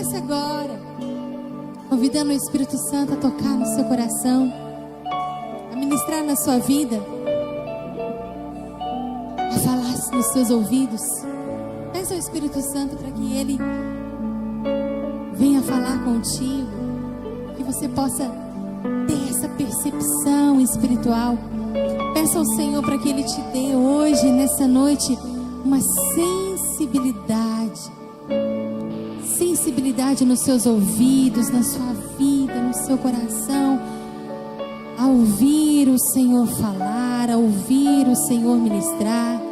Comece agora, convidando o Espírito Santo a tocar no seu coração, a ministrar na sua vida, a falar nos seus ouvidos. Peça ao Espírito Santo para que Ele venha falar contigo, que você possa ter essa percepção espiritual. Peça ao Senhor para que Ele te dê hoje, nessa noite, uma sensibilidade nos seus ouvidos, na sua vida, no seu coração, a ouvir o Senhor falar, a ouvir o Senhor ministrar,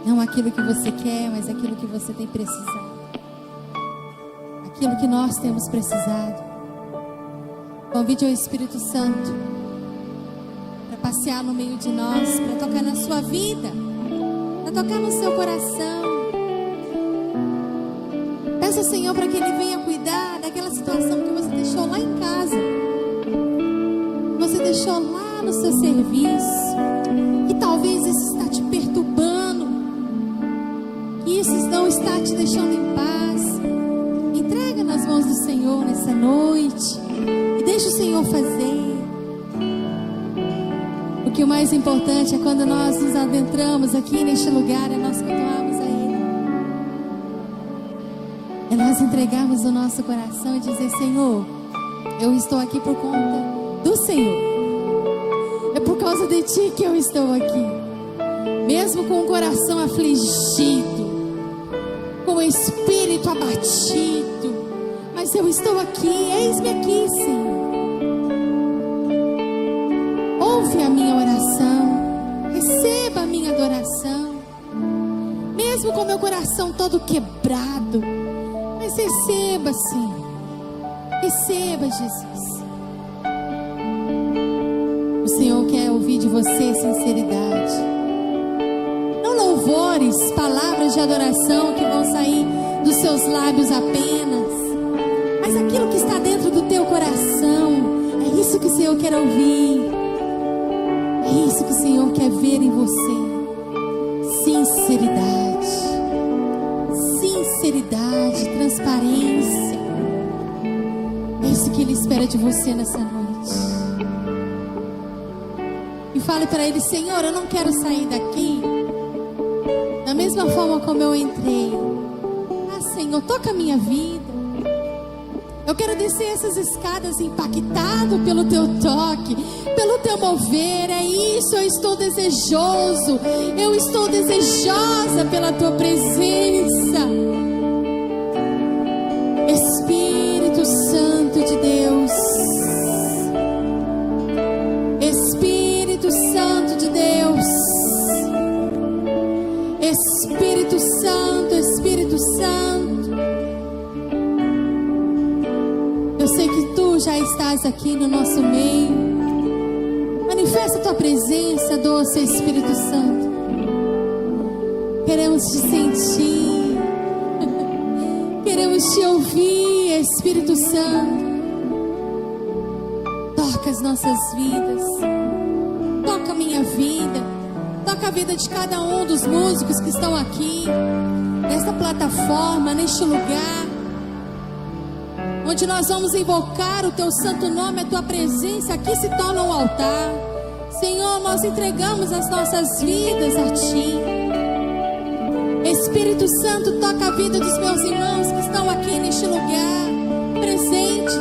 não aquilo que você quer, mas aquilo que você tem precisado, aquilo que nós temos precisado. Convide o Espírito Santo para passear no meio de nós, para tocar na sua vida, para tocar no seu coração. Peça ao Senhor para que Ele venha cuidar daquela situação que você deixou lá em casa, que você deixou lá no seu serviço, que talvez isso está te perturbando, que isso não está te deixando em paz. Entrega nas mãos do Senhor nessa noite e deixa o Senhor fazer. Porque o mais importante é quando nós nos adentramos aqui neste lugar, é nós cultuarmos a Ele. É nós entregarmos o nosso coração e dizer: Senhor, eu estou aqui por conta do Senhor. É por causa de Ti que eu estou aqui. Mesmo com o coração afligido, com o espírito abatido, mas eu estou aqui, eis-me aqui, Senhor. Ouve a minha oração, receba a minha adoração, mesmo com meu coração todo quebrado, mas receba, Senhor, receba, Jesus. O Senhor quer ouvir de você sinceridade, não louvores, palavras de adoração que vão sair dos seus lábios apenas, mas aquilo que está dentro do teu coração. É isso que o Senhor quer ouvir, é isso que o Senhor quer ver em você. Sinceridade, transparência. É isso que Ele espera de você nessa noite. E fale para Ele: Senhor, eu não quero sair daqui da mesma forma como eu entrei. Ah, Senhor, toca a minha vida. Eu quero descer essas escadas impactado pelo Teu toque, pelo Teu mover. É isso, eu estou desejoso, eu estou desejosa pela Tua presença. Espírito Santo de Deus, Espírito Santo de Deus, Espírito Santo, Espírito Santo. Eu sei que Tu já estás aqui no nosso meio. Manifesta a Tua presença, doce Espírito Santo. Queremos Te sentir, queremos Te ouvir, Espírito Santo. Toca as nossas vidas, toca a minha vida, toca a vida de cada um dos músicos que estão aqui, nesta plataforma, neste lugar, onde nós vamos invocar o Teu santo nome, a Tua presença aqui se torna um altar. Senhor, nós entregamos as nossas vidas a Ti. Espírito Santo, toca a vida dos meus irmãos que estão aqui neste lugar, presentes,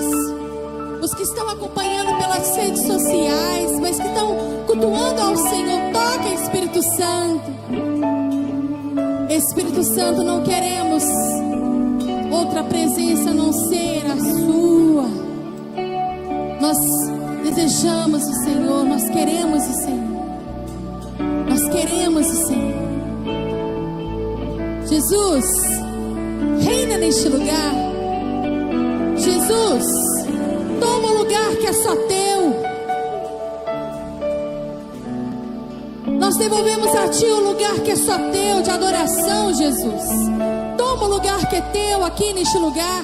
os que estão acompanhando pelas redes sociais, mas que estão cultuando ao Senhor. Toca, Espírito Santo. Espírito Santo, não queremos outra presença a não ser a Sua. Nós desejamos o Senhor, nós queremos o Senhor, nós queremos o Senhor. Jesus, reina neste lugar. Jesus, toma o lugar que é só Teu. Nós devolvemos a Ti o lugar que é só Teu de adoração, Jesus. Toma o lugar que é Teu aqui neste lugar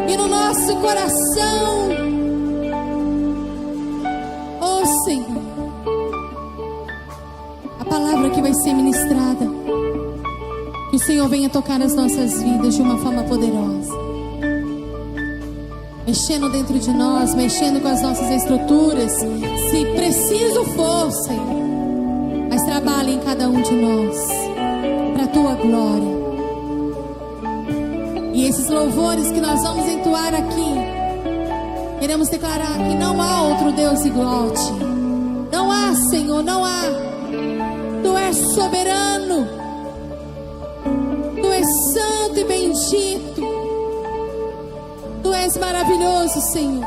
e no nosso coração. Oh, Senhor, a palavra que vai ser ministrada, que o Senhor venha tocar as nossas vidas de uma forma poderosa. mexendo dentro de nós, mexendo com as nossas estruturas, se preciso for, Senhor, mas trabalhe em cada um de nós, para a Tua glória. E esses louvores que nós vamos entoar aqui, queremos declarar que não há outro Deus igual a Ti. Não há, Senhor, não há. Tu és soberano, Tu és santo e bendito, Tu és maravilhoso, Senhor.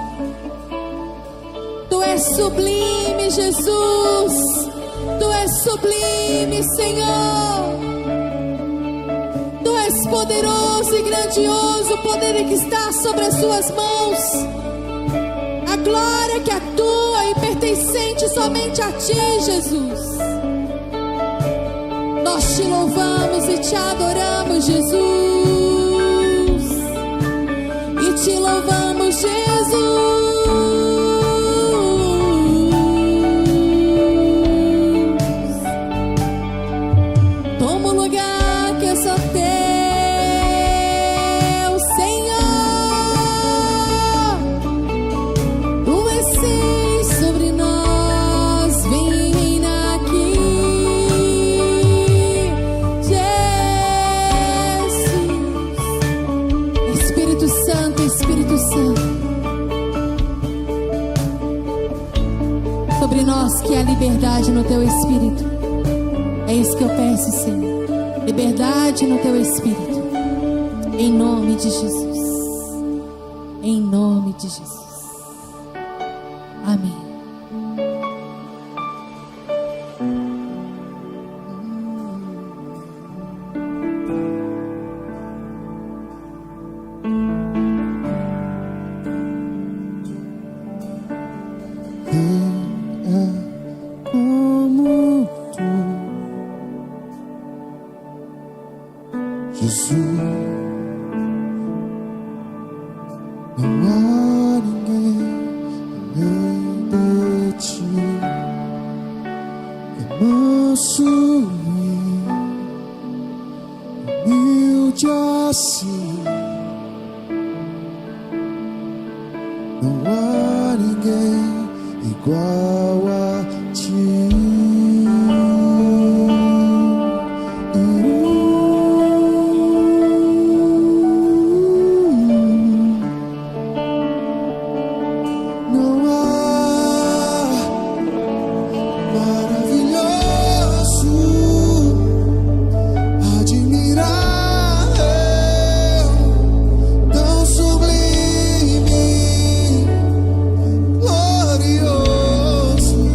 Tu és sublime, Jesus. Tu és sublime, Senhor. Tu és poderoso e grandioso, o poder que está sobre as Suas mãos. A glória que é Tua e pertencente somente a Ti, Jesus. Nós Te louvamos e Te adoramos, Jesus. E Te louvamos, Jesus. Toma o lugar que é só Teu, Senhor. Tu és sim sobre nós, vem reinar aqui, Jesus. Espírito Santo, Espírito Santo, sobre nós que há liberdade no Teu Espírito. É isso que eu peço, Senhor. Liberdade no Teu Espírito. Em nome de Jesus. Em nome de Jesus. Amém. Como Tu, Jesus, não há ninguém além de Ti. É manso e humilde assim, não há ninguém igual a Ti. Não há maravilhoso, admirável, tão sublime, glorioso.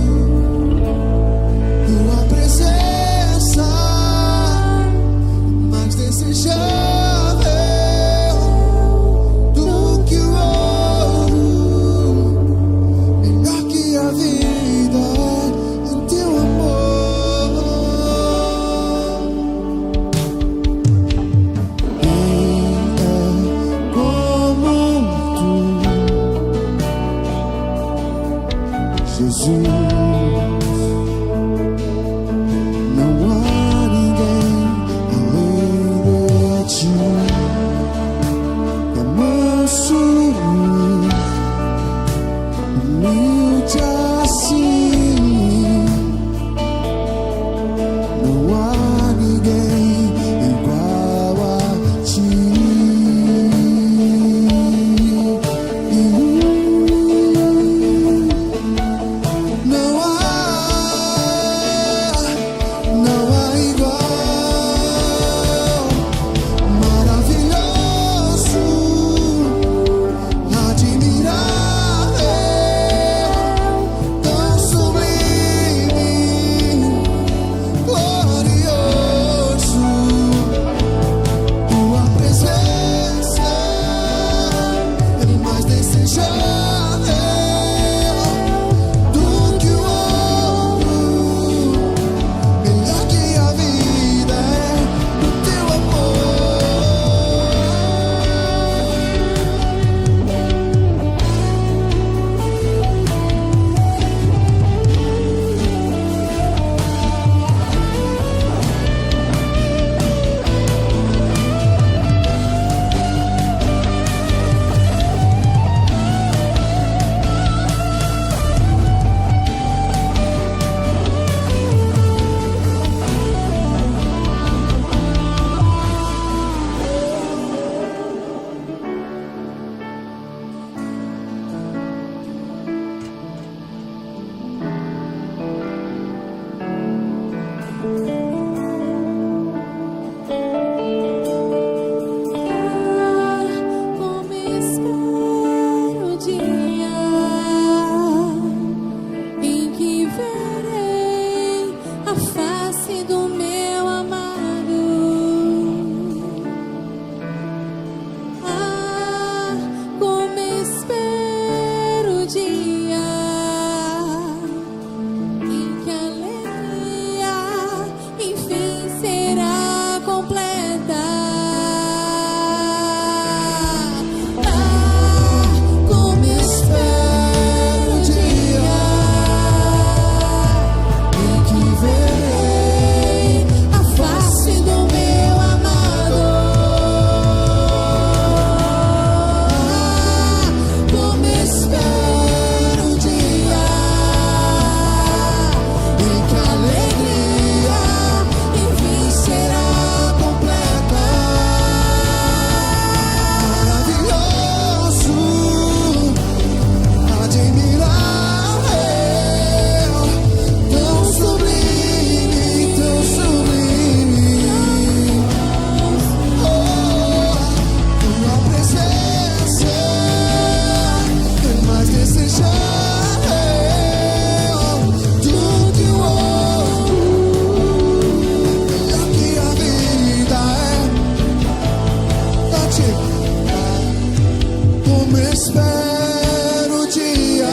espero o dia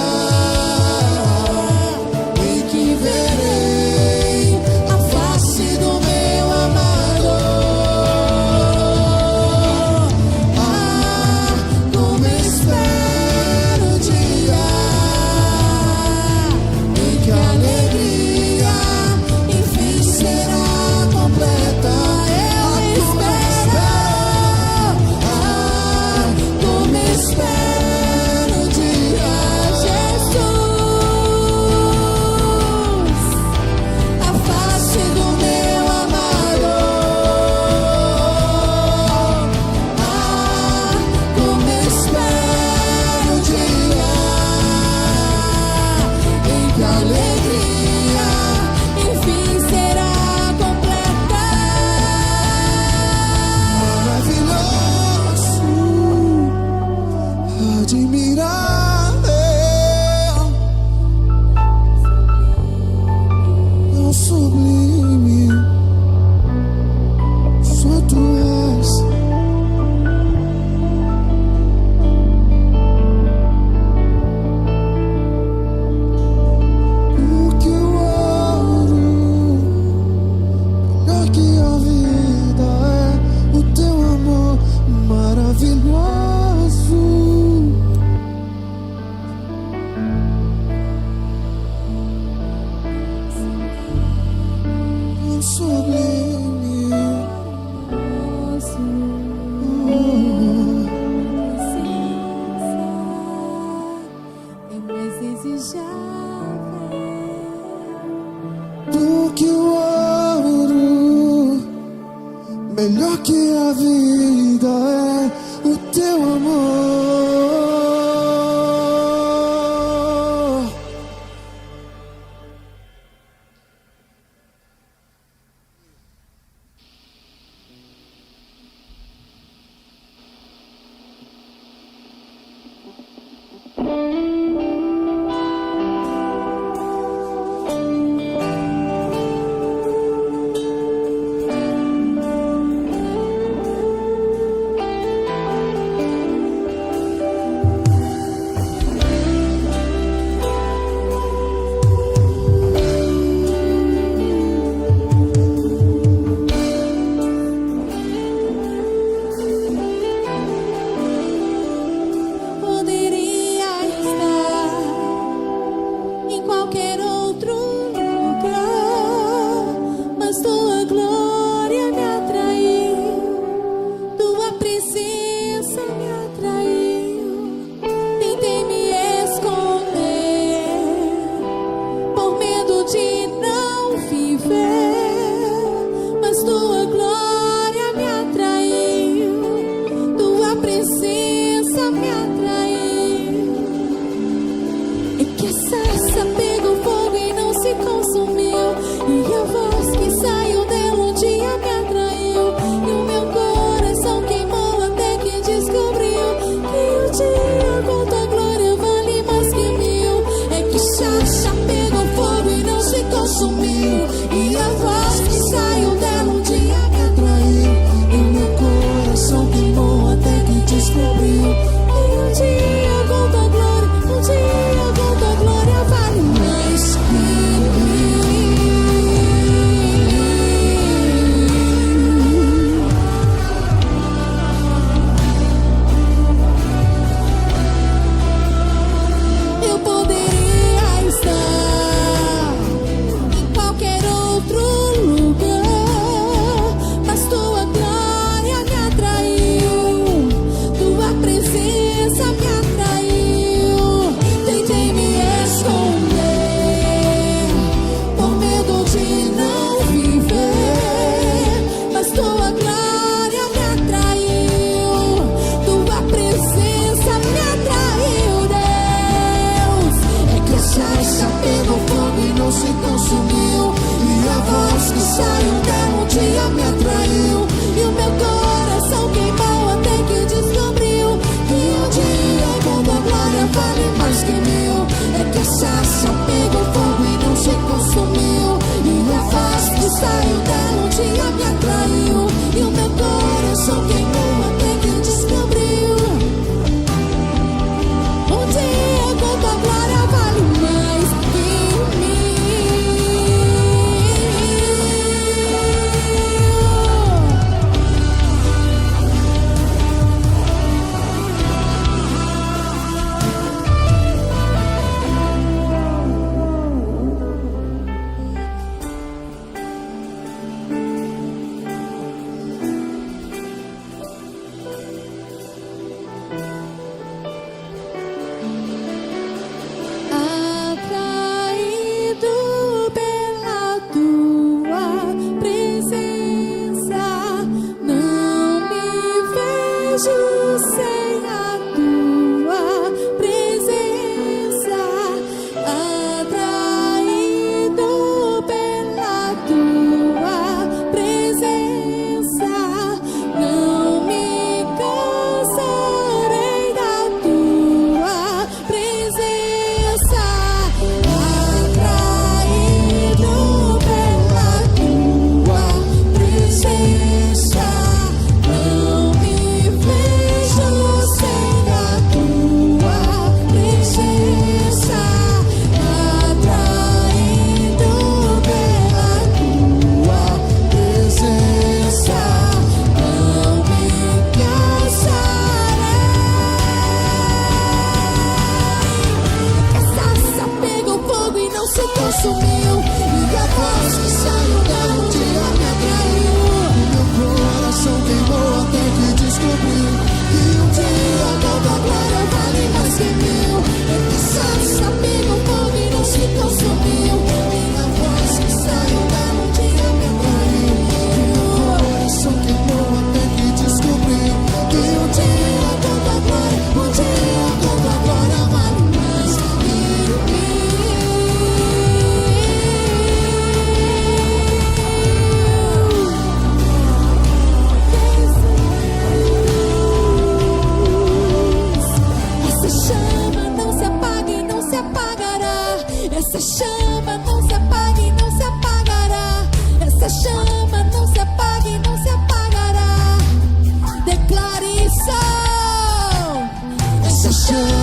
em que verei a face do meu amado. Ah, como espero o dia em que a alegria enfim será completa. Eu espero. Ah, como espero o dia, Jesus, a face do meu amado. Ah, como espero o dia em que a alegria enfim será completa. Maravilhoso, admirável, tão sublime, só tu és. O que eu oro, melhor que a vida é o teu amor maravilhoso,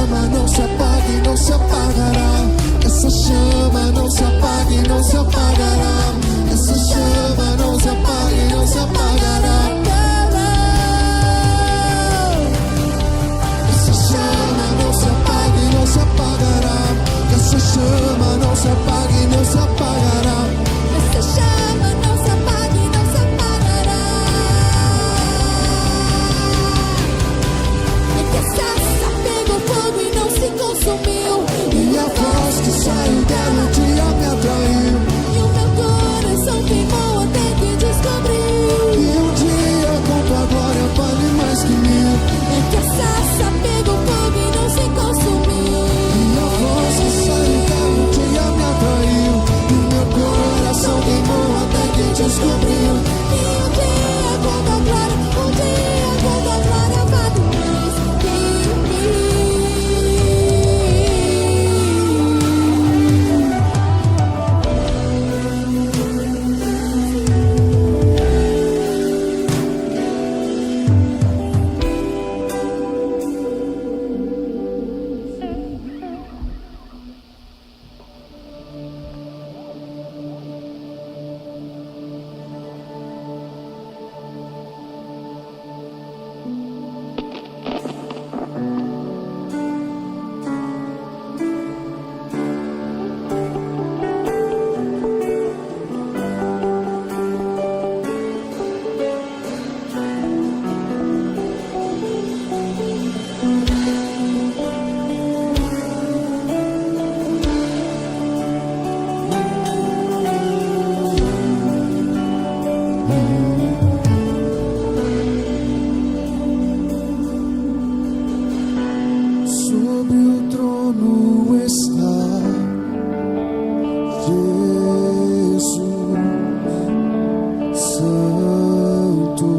chama não se apaga e não se apagará. Essa chama não se apaga e não se apagará. Essa chama não se apaga e não se apagará. Essa chama não se apaga e não se apagará. Essa chama não se apaga e não se apagará. Essa chama não se apaga e não se apagará. É que essa pegou fogo e não se consumiu. E a voz que saiu dela um dia me atraiu. E o meu coração queimou até que descobriu. E um dia com tua glória vale mais que mil. É que essa pegou fogo e não se consumiu. E a voz que saiu dela um dia me atraiu. E o meu coração queimou até que descobriu. E um dia quando a glória, um dia quando a glória vale mais que mil. Sobre o trono está Jesus Santo,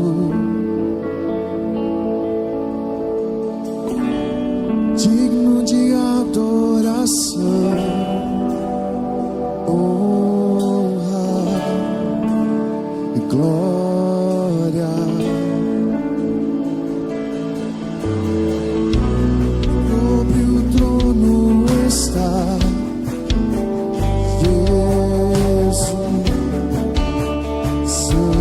digno de adoração, honra e glória. Sobre o trono está Jesus Santo,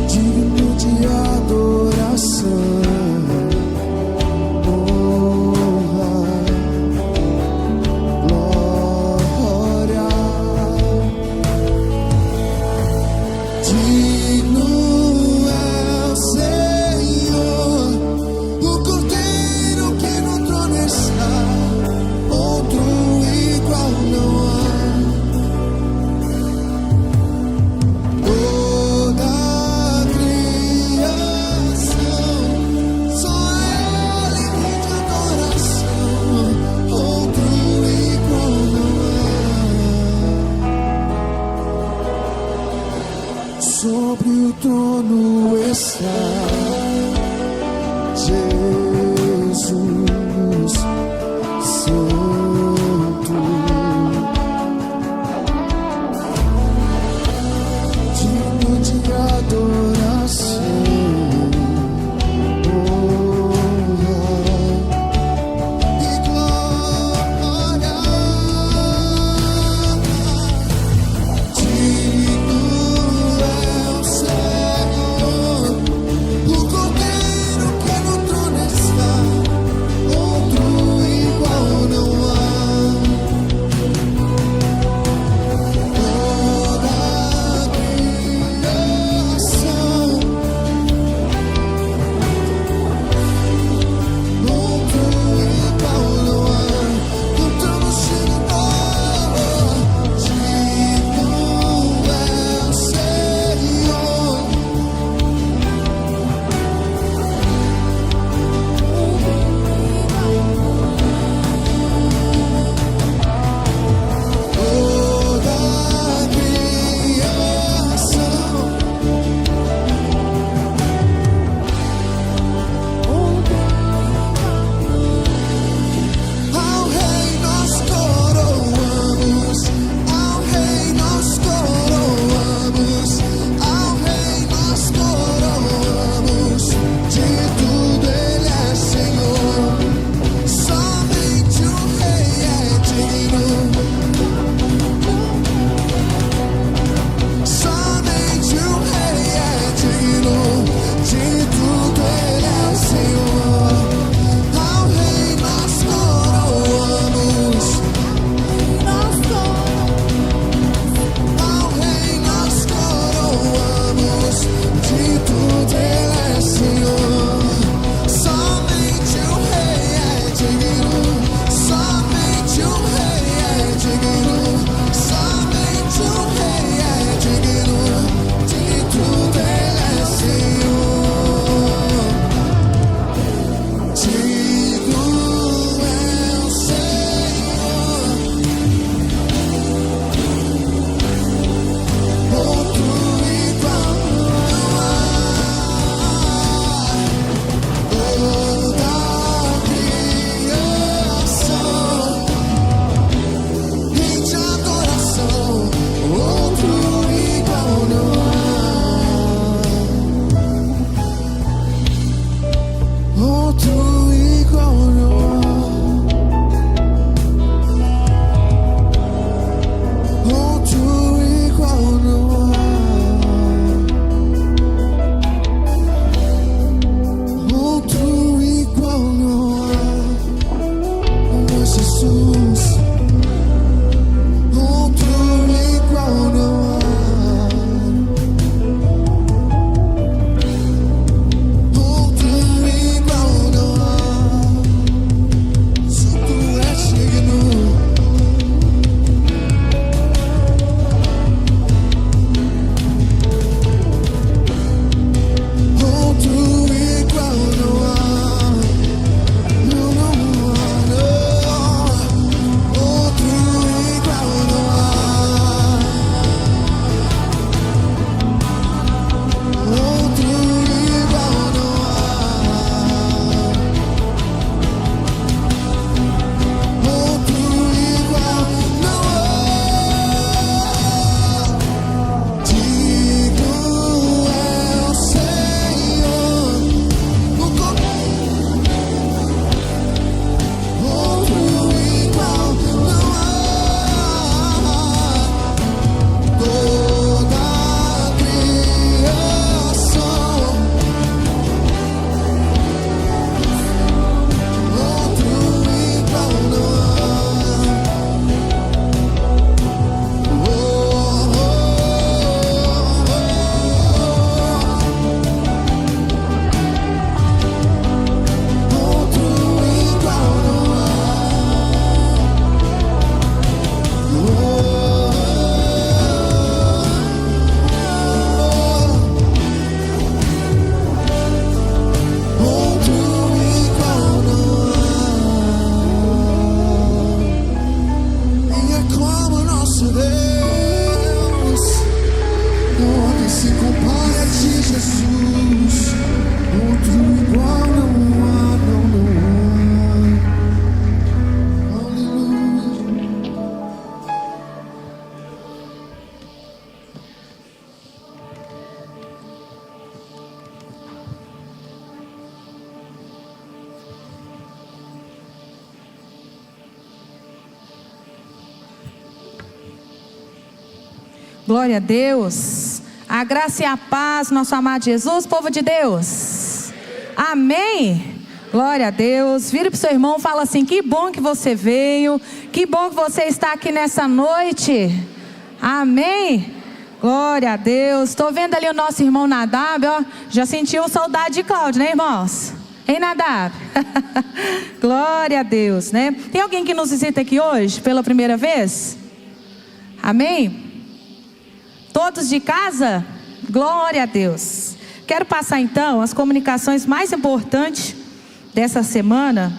digno de adoração, honra, glória. Digno é o Senhor, o Cordeiro que no trono está, outro igual não há. Toda a criação, só Ele rende adoração, outro igual não há. Sobre o trono está Jesus Santo, digno de adoração, honra e glória. Digno é o Senhor, o Cordeiro Glória a Deus. A graça e a paz, nosso amado Jesus, povo de Deus. Amém. Glória a Deus. Vira para o seu irmão e fala assim: que bom que você veio, que bom que você está aqui nessa noite. Amém. Glória a Deus. Estou vendo ali o nosso irmão Nadab, ó. Já sentiu saudade de Cláudio, né, irmãos? Hein, Nadab? Glória a Deus, né? Tem alguém que nos visita aqui hoje pela primeira vez? Amém? Todos de casa? Glória a Deus. Quero passar então as comunicações mais importantes dessa semana.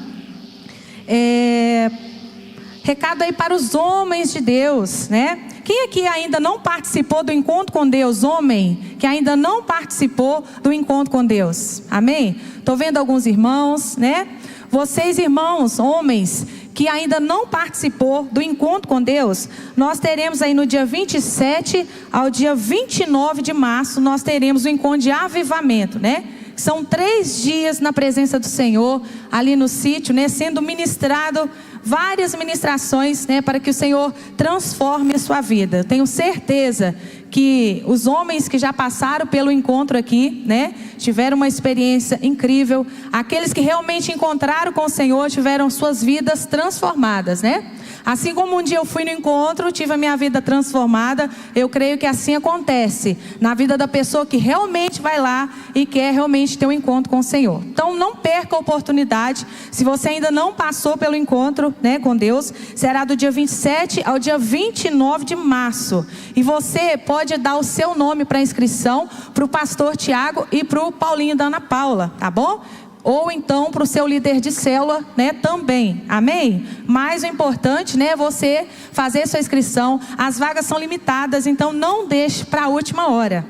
Recado aí para os homens de Deus, né? Quem aqui ainda não participou do encontro com Deus? Homem que ainda não participou do encontro com Deus. Amém? Estou vendo alguns irmãos, né? Vocês, irmãos, homens que ainda não participou do encontro com Deus, nós teremos aí no dia 27 ao dia 29 de março, nós teremos o encontro de avivamento, né? São 3 dias na presença do Senhor, ali no sítio, né? Sendo ministrado várias ministrações, né? Para que o Senhor transforme a sua vida. Eu tenho certeza que os homens que já passaram pelo encontro aqui, né? Tiveram uma experiência incrível. Aqueles que realmente encontraram com o Senhor tiveram suas vidas transformadas, né? Assim como um dia eu fui no encontro, tive a minha vida transformada, eu creio que assim acontece na vida da pessoa que realmente vai lá e quer realmente ter um encontro com o Senhor. Então não perca a oportunidade. Se você ainda não passou pelo encontro, né, com Deus, será do dia 27 ao dia 29 de março. E você pode dar o seu nome para inscrição para o pastor Tiago e para o Paulinho da Ana Paula, tá bom? Ou então para o seu líder de célula, né, também, amém? Mas o importante, né, é você fazer sua inscrição. As vagas são limitadas, então não deixe para a última hora.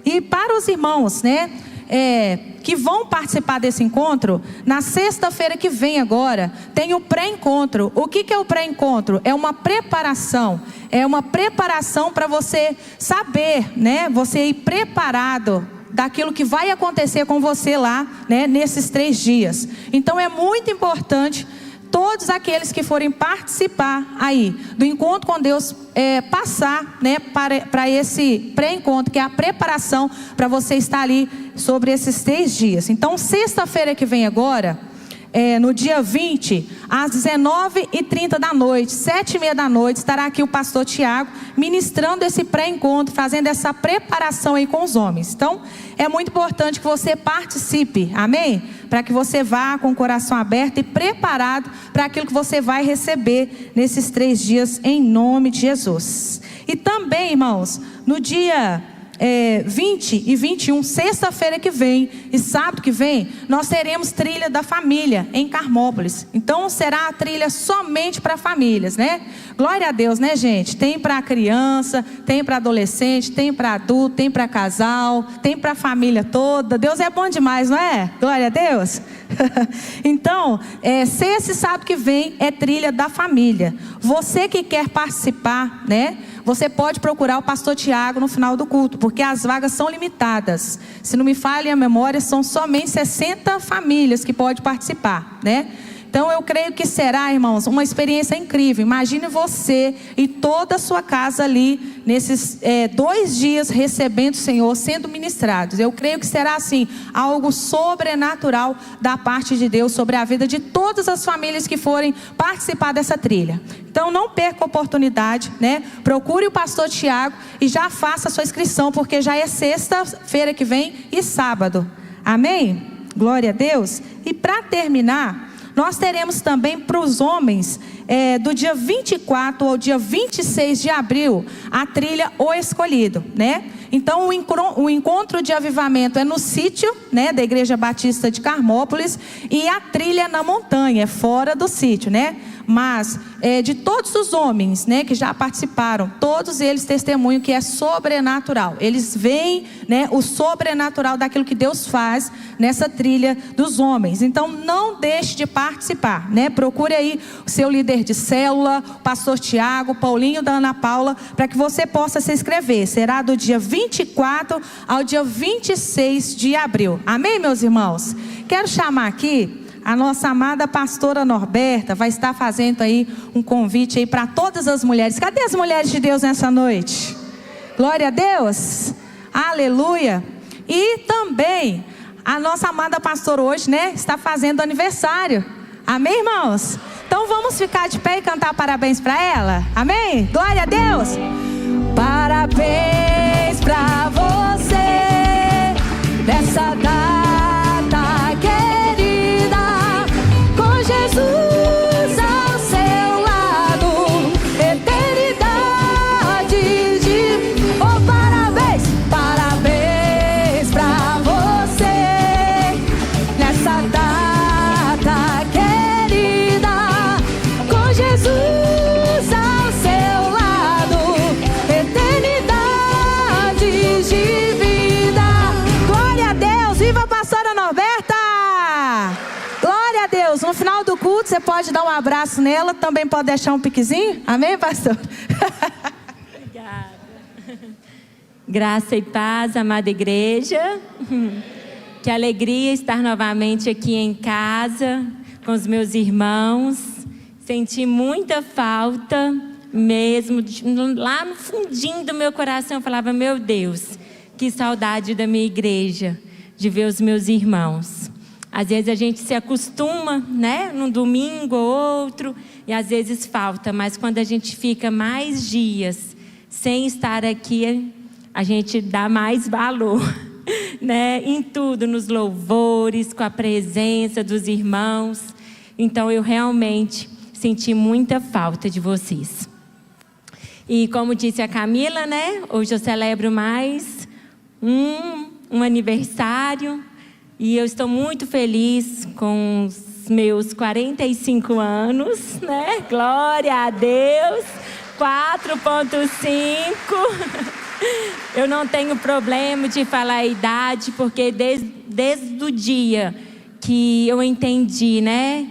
E para os irmãos, né, que vão participar desse encontro, na sexta-feira que vem agora, tem o pré-encontro. O que é o pré-encontro? É uma preparação. É uma preparação para você saber, né, você ir preparado daquilo que vai acontecer com você lá, né, nesses 3 dias. Então é muito importante todos aqueles que forem participar aí do encontro com Deus, passar, né, para esse pré-encontro, que é a preparação para você estar ali sobre esses 3 dias. Então sexta-feira que vem agora, no dia 20, às 19h30 da noite, 7h30 da noite, estará aqui o pastor Tiago, ministrando esse pré-encontro, fazendo essa preparação aí com os homens. Então, é muito importante que você participe, amém? Para que você vá com o coração aberto e preparado para aquilo que você vai receber nesses 3 dias, em nome de Jesus. E também, irmãos, no dia 20 e 21, sexta-feira que vem e sábado que vem, nós teremos trilha da família em Carmópolis. Então será a trilha somente para famílias, né? Glória a Deus, né, gente? Tem para criança, tem para adolescente, tem para adulto, tem para casal, tem para a família toda. Deus é bom demais, não é? Glória a Deus. Então, sexta e sábado que vem é trilha da família. Você que quer participar, né? Você pode procurar o pastor Tiago no final do culto, porque as vagas são limitadas. Se não me falha a memória, são somente 60 famílias que podem participar, né? Então eu creio que será, irmãos, uma experiência incrível. Imagine você e toda a sua casa ali, nesses 2 dias recebendo o Senhor, sendo ministrados. Eu creio que será assim, algo sobrenatural da parte de Deus sobre a vida de todas as famílias que forem participar dessa trilha. Então não perca a oportunidade, né? Procure o pastor Tiago e já faça a sua inscrição, porque já é sexta-feira que vem e sábado. Amém? Glória a Deus. E para terminar, nós teremos também para os homens, do dia 24 ao dia 26 de abril, a trilha O Escolhido, né? Então o encontro de avivamento é no sítio, né, da Igreja Batista de Carmópolis, e a trilha é na montanha, é fora do sítio, né? Mas de todos os homens, né, que já participaram, todos eles testemunham que é sobrenatural. Eles veem, né, o sobrenatural daquilo que Deus faz nessa trilha dos homens. Então não deixe de participar, né? Procure aí o seu líder de célula, o pastor Tiago, o Paulinho da Ana Paula, para que você possa se inscrever. Será do dia 24 ao dia 26 de abril. Amém, meus irmãos? Quero chamar aqui a nossa amada pastora Norberta, vai estar fazendo aí um convite aí para todas as mulheres. Cadê as mulheres de Deus nessa noite? Glória a Deus. Aleluia. E também a nossa amada pastora hoje, né, está fazendo aniversário. Amém, irmãos? Então vamos ficar de pé e cantar parabéns para ela. Amém? Glória a Deus. Parabéns para você nessa data querida, com Jesus ao seu lado, eternidade de... Oh, parabéns, parabéns pra você nessa data querida, com Jesus ao seu lado, eternidade de vida. Glória a Deus, viva a pastora Norberta! Glória a Deus. No final do culto você pode dar um abraço nela, também pode deixar um piquezinho. Amém, pastor? Obrigada. Graça e paz, amada igreja. Que alegria estar novamente aqui em casa com os meus irmãos. Senti muita falta mesmo. Lá no fundinho do meu coração eu falava: meu Deus, que saudade da minha igreja, de ver os meus irmãos. Às vezes a gente se acostuma, né? Num domingo ou outro, e às vezes falta. Mas quando a gente fica mais dias sem estar aqui, a gente dá mais valor, né? Em tudo, nos louvores, com a presença dos irmãos. Então eu realmente senti muita falta de vocês. E como disse a Camila, né? Hoje eu celebro mais um aniversário. E eu estou muito feliz com os meus 45 anos, né? Glória a Deus. 4.5. Eu não tenho problema de falar a idade, porque desde o dia que eu entendi, né?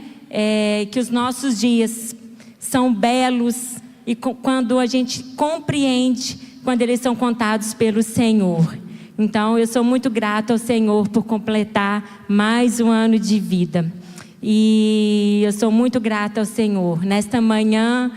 Que os nossos dias são belos e quando a gente compreende, quando eles são contados pelo Senhor. Então, eu sou muito grata ao Senhor por completar mais um ano de vida. E eu sou muito grata ao Senhor. Nesta manhã,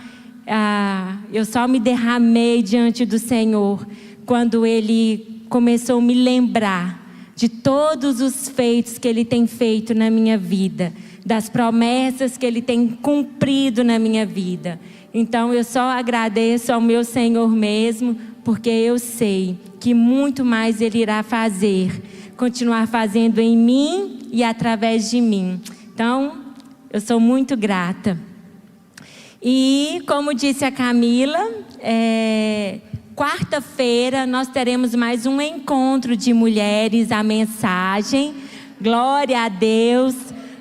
eu só me derramei diante do Senhor quando Ele começou a me lembrar de todos os feitos que Ele tem feito na minha vida, das promessas que Ele tem cumprido na minha vida. Então, eu só agradeço ao meu Senhor mesmo, porque eu sei que muito mais Ele irá fazer, continuar fazendo em mim e através de mim. Então, eu sou muito grata. E, como disse a Camila, quarta-feira nós teremos mais um encontro de mulheres, a mensagem. Glória a Deus.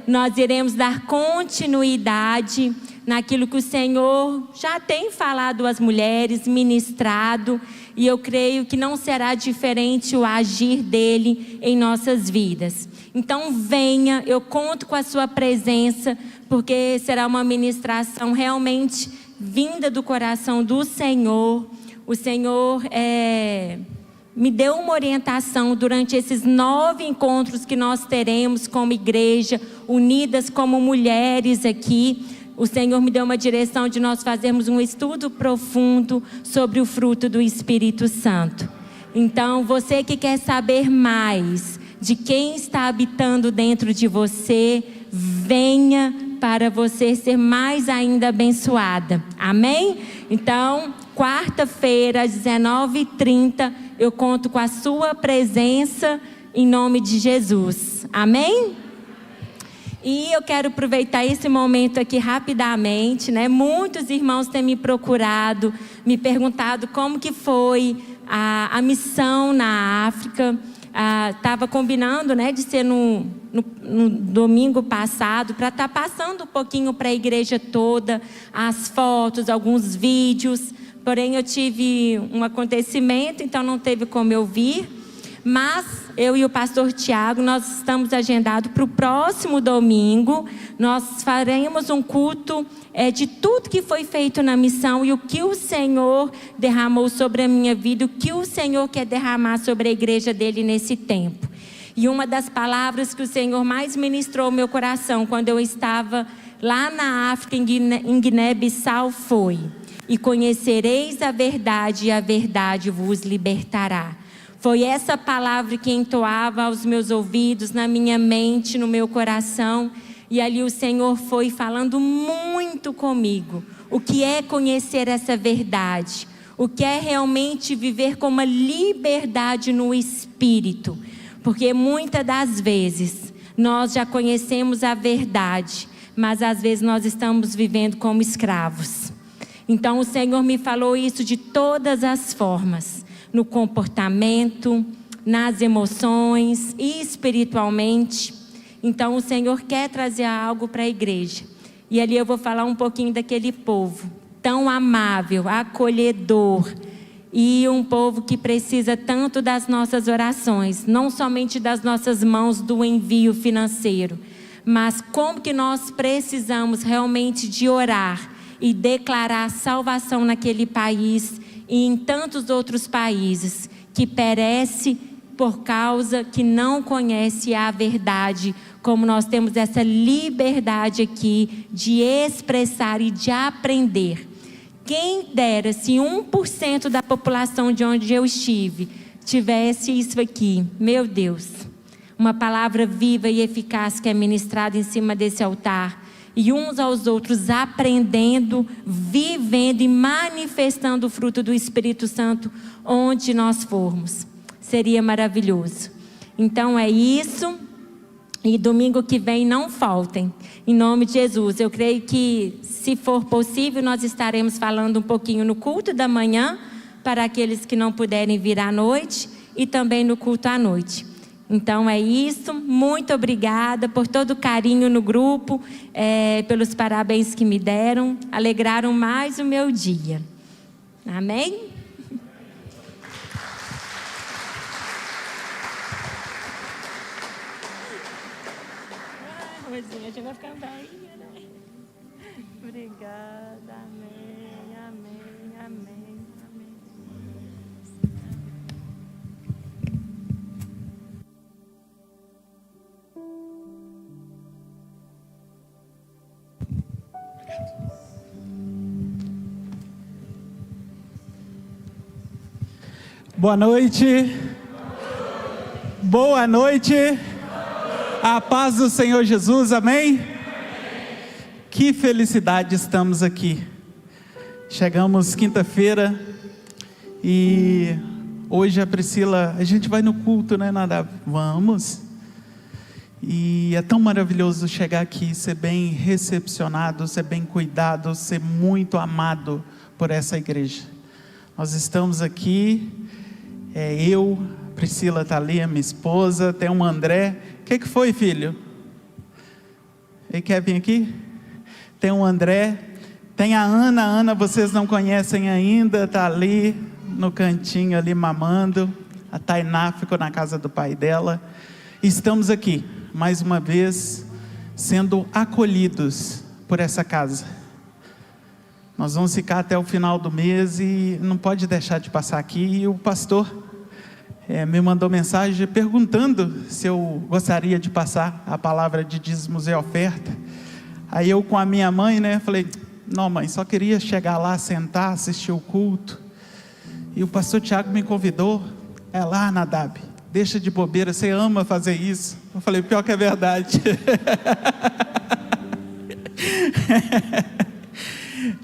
Nós iremos dar continuidade naquilo que o Senhor já tem falado às mulheres, ministrado, e eu creio que não será diferente o agir dele em nossas vidas. Então venha, eu conto com a sua presença, porque será uma ministração realmente vinda do coração do Senhor. O Senhor me deu uma orientação durante esses 9 encontros que nós teremos como igreja, unidas como mulheres aqui. O Senhor me deu uma direção de nós fazermos um estudo profundo sobre o fruto do Espírito Santo. Então, você que quer saber mais de quem está habitando dentro de você, venha para você ser mais ainda abençoada. Amém? Então, quarta-feira, às 19h30, eu conto com a sua presença em nome de Jesus. Amém? E eu quero aproveitar esse momento aqui rapidamente, né? Muitos irmãos têm me procurado, me perguntado como que foi a missão na África. Estava combinando, né, de ser no domingo passado, para estar passando um pouquinho para a igreja toda, as fotos, alguns vídeos. Porém, eu tive um acontecimento, então não teve como eu vir. Mas eu e o pastor Tiago, nós estamos agendados para o próximo domingo. Nós faremos um culto de tudo que foi feito na missão e o que o Senhor derramou sobre a minha vida, o que o Senhor quer derramar sobre a igreja dele nesse tempo. E uma das palavras que o Senhor mais ministrou ao meu coração quando eu estava lá na África, em Guiné-Bissau, foi: e conhecereis a verdade, e a verdade vos libertará. Foi essa palavra que entoava aos meus ouvidos, na minha mente, no meu coração. E ali o Senhor foi falando muito comigo. O que é conhecer essa verdade? O que é realmente viver com uma liberdade no Espírito? Porque muitas das vezes nós já conhecemos a verdade, mas às vezes nós estamos vivendo como escravos. Então o Senhor me falou isso de todas as formas. No comportamento, nas emoções e espiritualmente. Então o Senhor quer trazer algo para a igreja. E ali eu vou falar um pouquinho daquele povo tão amável, acolhedor. E um povo que precisa tanto das nossas orações. Não somente das nossas mãos do envio financeiro. Mas como que nós precisamos realmente de orar e declarar salvação naquele país e em tantos outros países que perece por causa que não conhece a verdade, como nós temos essa liberdade aqui de expressar e de aprender. Quem dera se 1% da população de onde eu estive tivesse isso aqui, meu Deus, uma palavra viva e eficaz que é ministrada em cima desse altar. E uns aos outros aprendendo, vivendo e manifestando o fruto do Espírito Santo onde nós formos. Seria maravilhoso. Então é isso. E domingo que vem não faltem. Em nome de Jesus. Eu creio que, se for possível, nós estaremos falando um pouquinho no culto da manhã, para aqueles que não puderem vir à noite, e também no culto à noite. Então é isso, muito obrigada por todo o carinho no grupo, pelos parabéns que me deram, alegraram mais o meu dia. Amém? Rosinha, a gente vai ficar velhinha, né? Obrigada, amém, amém, amém, amém. Boa noite. Boa noite. A paz do Senhor Jesus, amém? Que felicidade estamos aqui. Chegamos quinta-feira e hoje a Priscila, a gente vai no culto, né, Nadab? Vamos. E é tão maravilhoso chegar aqui, ser bem recepcionado, ser bem cuidado, ser muito amado por essa igreja. Nós estamos aqui, eu, Priscila está ali, a minha esposa, tem um André. O que foi, filho? Ele quer vir aqui? Tem um André, tem a Ana vocês não conhecem ainda, está ali no cantinho ali mamando. A Tainá ficou na casa do pai dela. Estamos aqui, mais uma vez, sendo acolhidos por essa casa. Nós vamos ficar até o final do mês e não pode deixar de passar aqui. E o pastor me mandou mensagem perguntando se eu gostaria de passar a palavra de dízimos e oferta. Aí eu, com a minha mãe, né, falei: não, mãe, só queria chegar lá, sentar, assistir o culto. E o pastor Tiago me convidou. Lá, Nadab, deixa de bobeira, você ama fazer isso. Eu falei: pior que é verdade.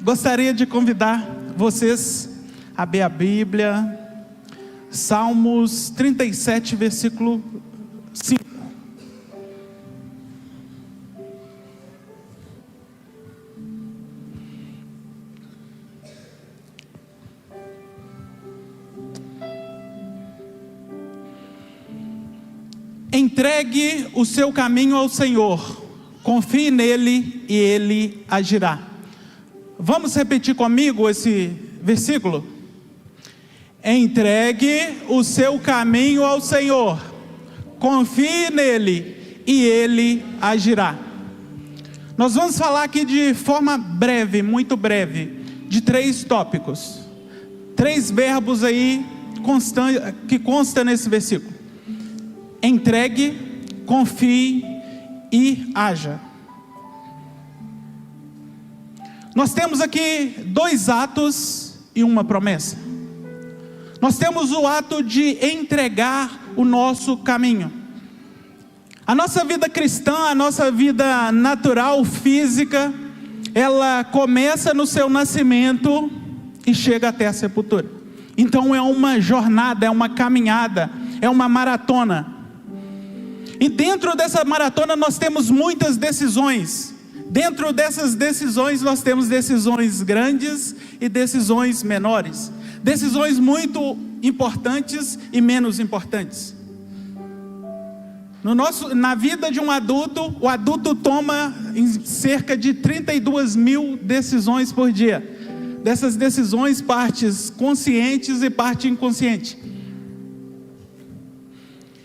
Gostaria de convidar vocês a abrir a Bíblia, Salmos 37, versículo 5. Entregue o seu caminho ao Senhor, confie nele e ele agirá. Vamos repetir comigo esse versículo? Entregue o seu caminho ao Senhor, confie nele e ele agirá. Nós vamos falar aqui de forma breve, muito breve, de 3 tópicos, 3 verbos aí que consta nesse versículo: entregue, confie e haja. Nós temos aqui 2 atos e uma promessa. Nós temos o ato de entregar o nosso caminho. A nossa vida cristã, a nossa vida natural, física, ela começa no seu nascimento e chega até a sepultura. Então é uma jornada, é uma caminhada, é uma maratona. E dentro dessa maratona nós temos muitas decisões. Dentro dessas decisões nós temos decisões grandes e decisões menores. Decisões muito importantes e menos importantes. Na vida de um adulto, o adulto toma cerca de 32 mil decisões por dia. Dessas decisões, partes conscientes e parte inconsciente.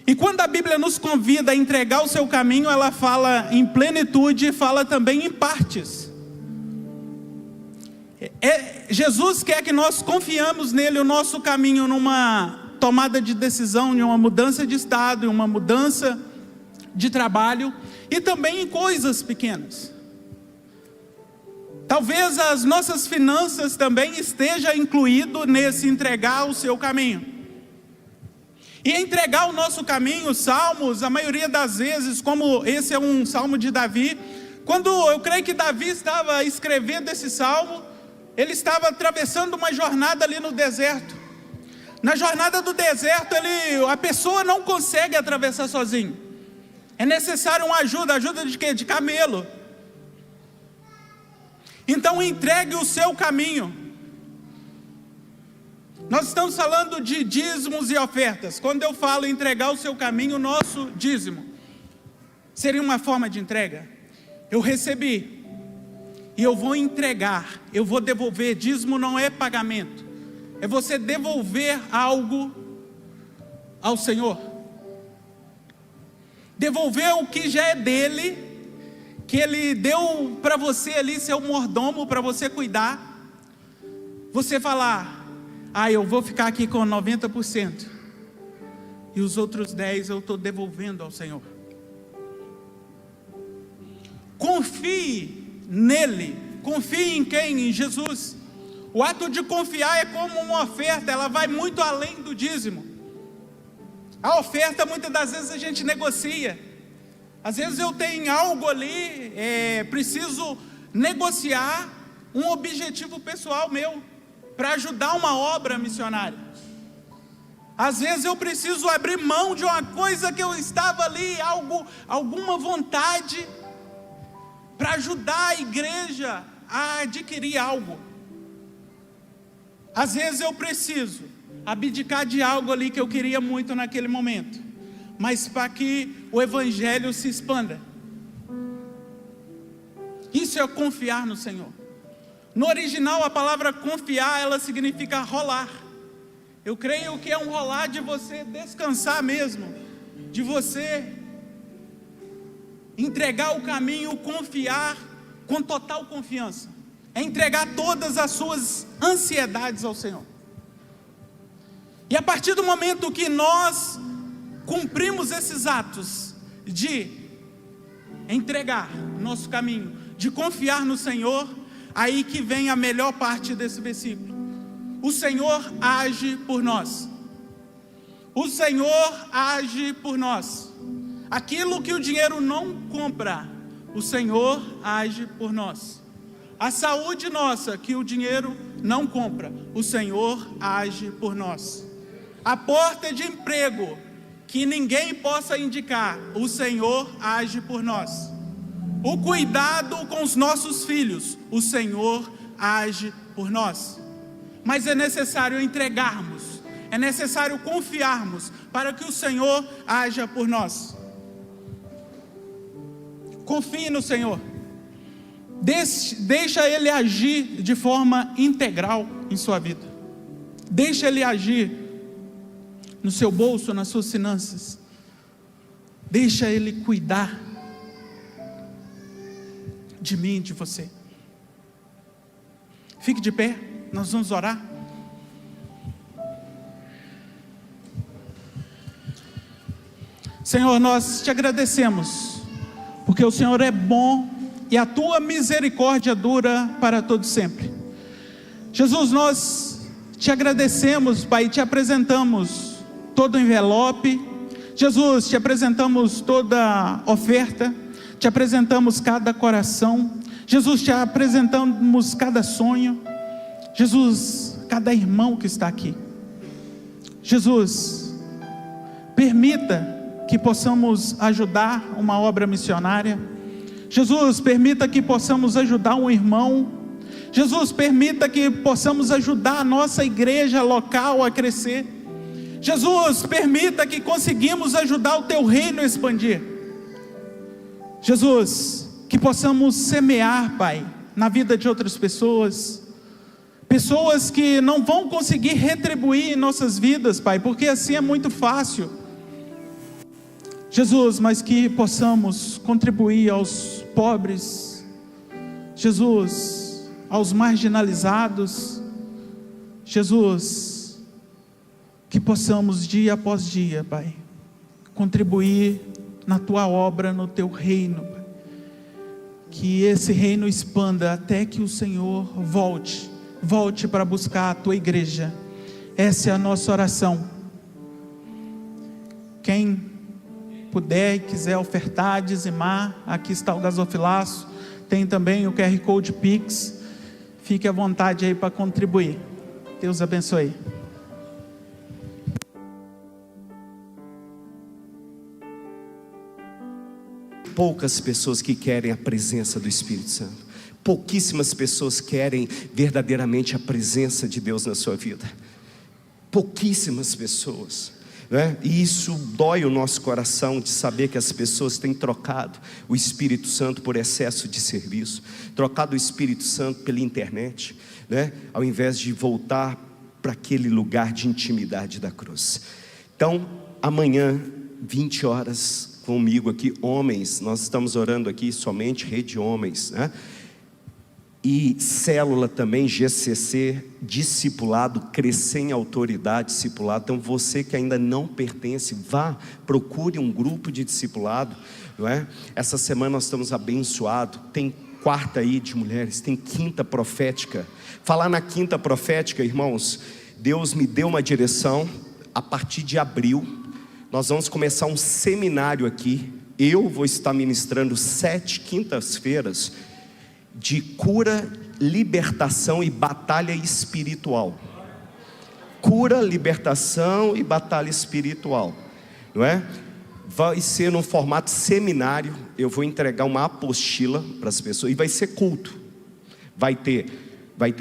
E quando a Bíblia nos convida a entregar o seu caminho, ela fala em plenitude e fala também em partes. Jesus quer que nós confiamos nele o nosso caminho numa tomada de decisão, em uma mudança de estado, em uma mudança de trabalho e também em coisas pequenas. Talvez as nossas finanças também esteja incluído nesse entregar o seu caminho. E entregar o nosso caminho, Salmos, a maioria das vezes, como esse é um salmo de Davi, quando eu creio que Davi estava escrevendo esse salmo, ele estava atravessando uma jornada ali no deserto. Na jornada do deserto, a pessoa não consegue atravessar sozinho. É necessário uma ajuda de quê? De camelo. Então entregue o seu caminho. Nós estamos falando de dízimos e ofertas. Quando eu falo entregar o seu caminho, o nosso dízimo seria uma forma de entrega. Eu recebi e eu vou entregar, eu vou devolver. Dízimo não é pagamento, é você devolver algo ao Senhor. Devolver o que já é dele, que ele deu para você ali, seu mordomo, para você cuidar. Você falar: eu vou ficar aqui com 90%, e os outros 10% eu estou devolvendo ao Senhor. Confie nele. Confie em quem? Em Jesus. O ato de confiar é como uma oferta, ela vai muito além do dízimo. A oferta muitas das vezes a gente negocia. Às vezes eu tenho algo ali, preciso negociar um objetivo pessoal meu, para ajudar uma obra missionária. Às vezes eu preciso abrir mão de uma coisa que eu estava ali, alguma vontade, para ajudar a igreja a adquirir algo. Às vezes eu preciso abdicar de algo ali que eu queria muito naquele momento, mas para que o evangelho se expanda. Isso é confiar no Senhor. No original a palavra confiar, ela significa rolar. Eu creio que é um rolar de você descansar mesmo, de você entregar o caminho, confiar com total confiança. É entregar todas as suas ansiedades ao Senhor. E a partir do momento que nós cumprimos esses atos de entregar nosso caminho, de confiar no Senhor, aí que vem a melhor parte desse versículo. O Senhor age por nós. O Senhor age por nós. Aquilo que o dinheiro não compra, o Senhor age por nós. A saúde nossa, que o dinheiro não compra, o Senhor age por nós. A porta de emprego, que ninguém possa indicar, o Senhor age por nós. O cuidado com os nossos filhos, o Senhor age por nós. Mas é necessário entregarmos, é necessário confiarmos, para que o Senhor haja por nós. Confie no Senhor. Deixa Ele agir de forma integral em sua vida. Deixa Ele agir no seu bolso, nas suas finanças. Deixa Ele cuidar de mim, de você. Fique de pé, nós vamos orar. Senhor, nós te agradecemos, porque o Senhor é bom e a tua misericórdia dura para todo sempre. Jesus, nós te agradecemos, Pai, te apresentamos todo o envelope. Jesus, te apresentamos toda oferta, te apresentamos cada coração. Jesus, te apresentamos cada sonho. Jesus, cada irmão que está aqui. Jesus, permita que possamos ajudar uma obra missionária. Jesus, permita que possamos ajudar um irmão. Jesus, permita que possamos ajudar a nossa igreja local a crescer. Jesus, permita que conseguimos ajudar o teu reino a expandir. Jesus, que possamos semear, Pai, na vida de outras pessoas. Pessoas que não vão conseguir retribuir em nossas vidas, Pai, porque assim é muito fácil. Jesus, mas que possamos contribuir aos pobres. Jesus, aos marginalizados. Jesus, que possamos dia após dia, Pai, contribuir na tua obra, no teu reino, Pai. Que esse reino expanda até que o Senhor volte para buscar a tua igreja. Essa é a nossa oração. Quem puder e quiser ofertar, dizimar, aqui está o gasofilaço, tem também o QR Code Pix, fique à vontade aí para contribuir. Deus abençoe. Poucas pessoas que querem a presença do Espírito Santo. Pouquíssimas pessoas querem verdadeiramente a presença de Deus na sua vida. Pouquíssimas pessoas, né? E isso dói o nosso coração de saber que as pessoas têm trocado o Espírito Santo por excesso de serviço, trocado o Espírito Santo pela internet, né? Ao invés de voltar para aquele lugar de intimidade da cruz. Então, amanhã, 20 horas, comigo aqui, homens, nós estamos orando aqui somente rede homens, né? E célula também, GCC, discipulado, crescer em autoridade, discipulado. Então você que ainda não pertence, vá, procure um grupo de discipulado, não é? Essa semana nós estamos abençoados, tem quarta aí de mulheres, tem quinta profética. Falar na quinta profética, irmãos, Deus me deu uma direção. A partir de abril, nós vamos começar um seminário aqui. Eu vou estar ministrando 7 quintas-feiras, de cura, libertação e batalha espiritual. Cura, libertação e batalha espiritual, não é? Vai ser num formato seminário. Eu vou entregar uma apostila para as pessoas e vai ser culto. Vai ter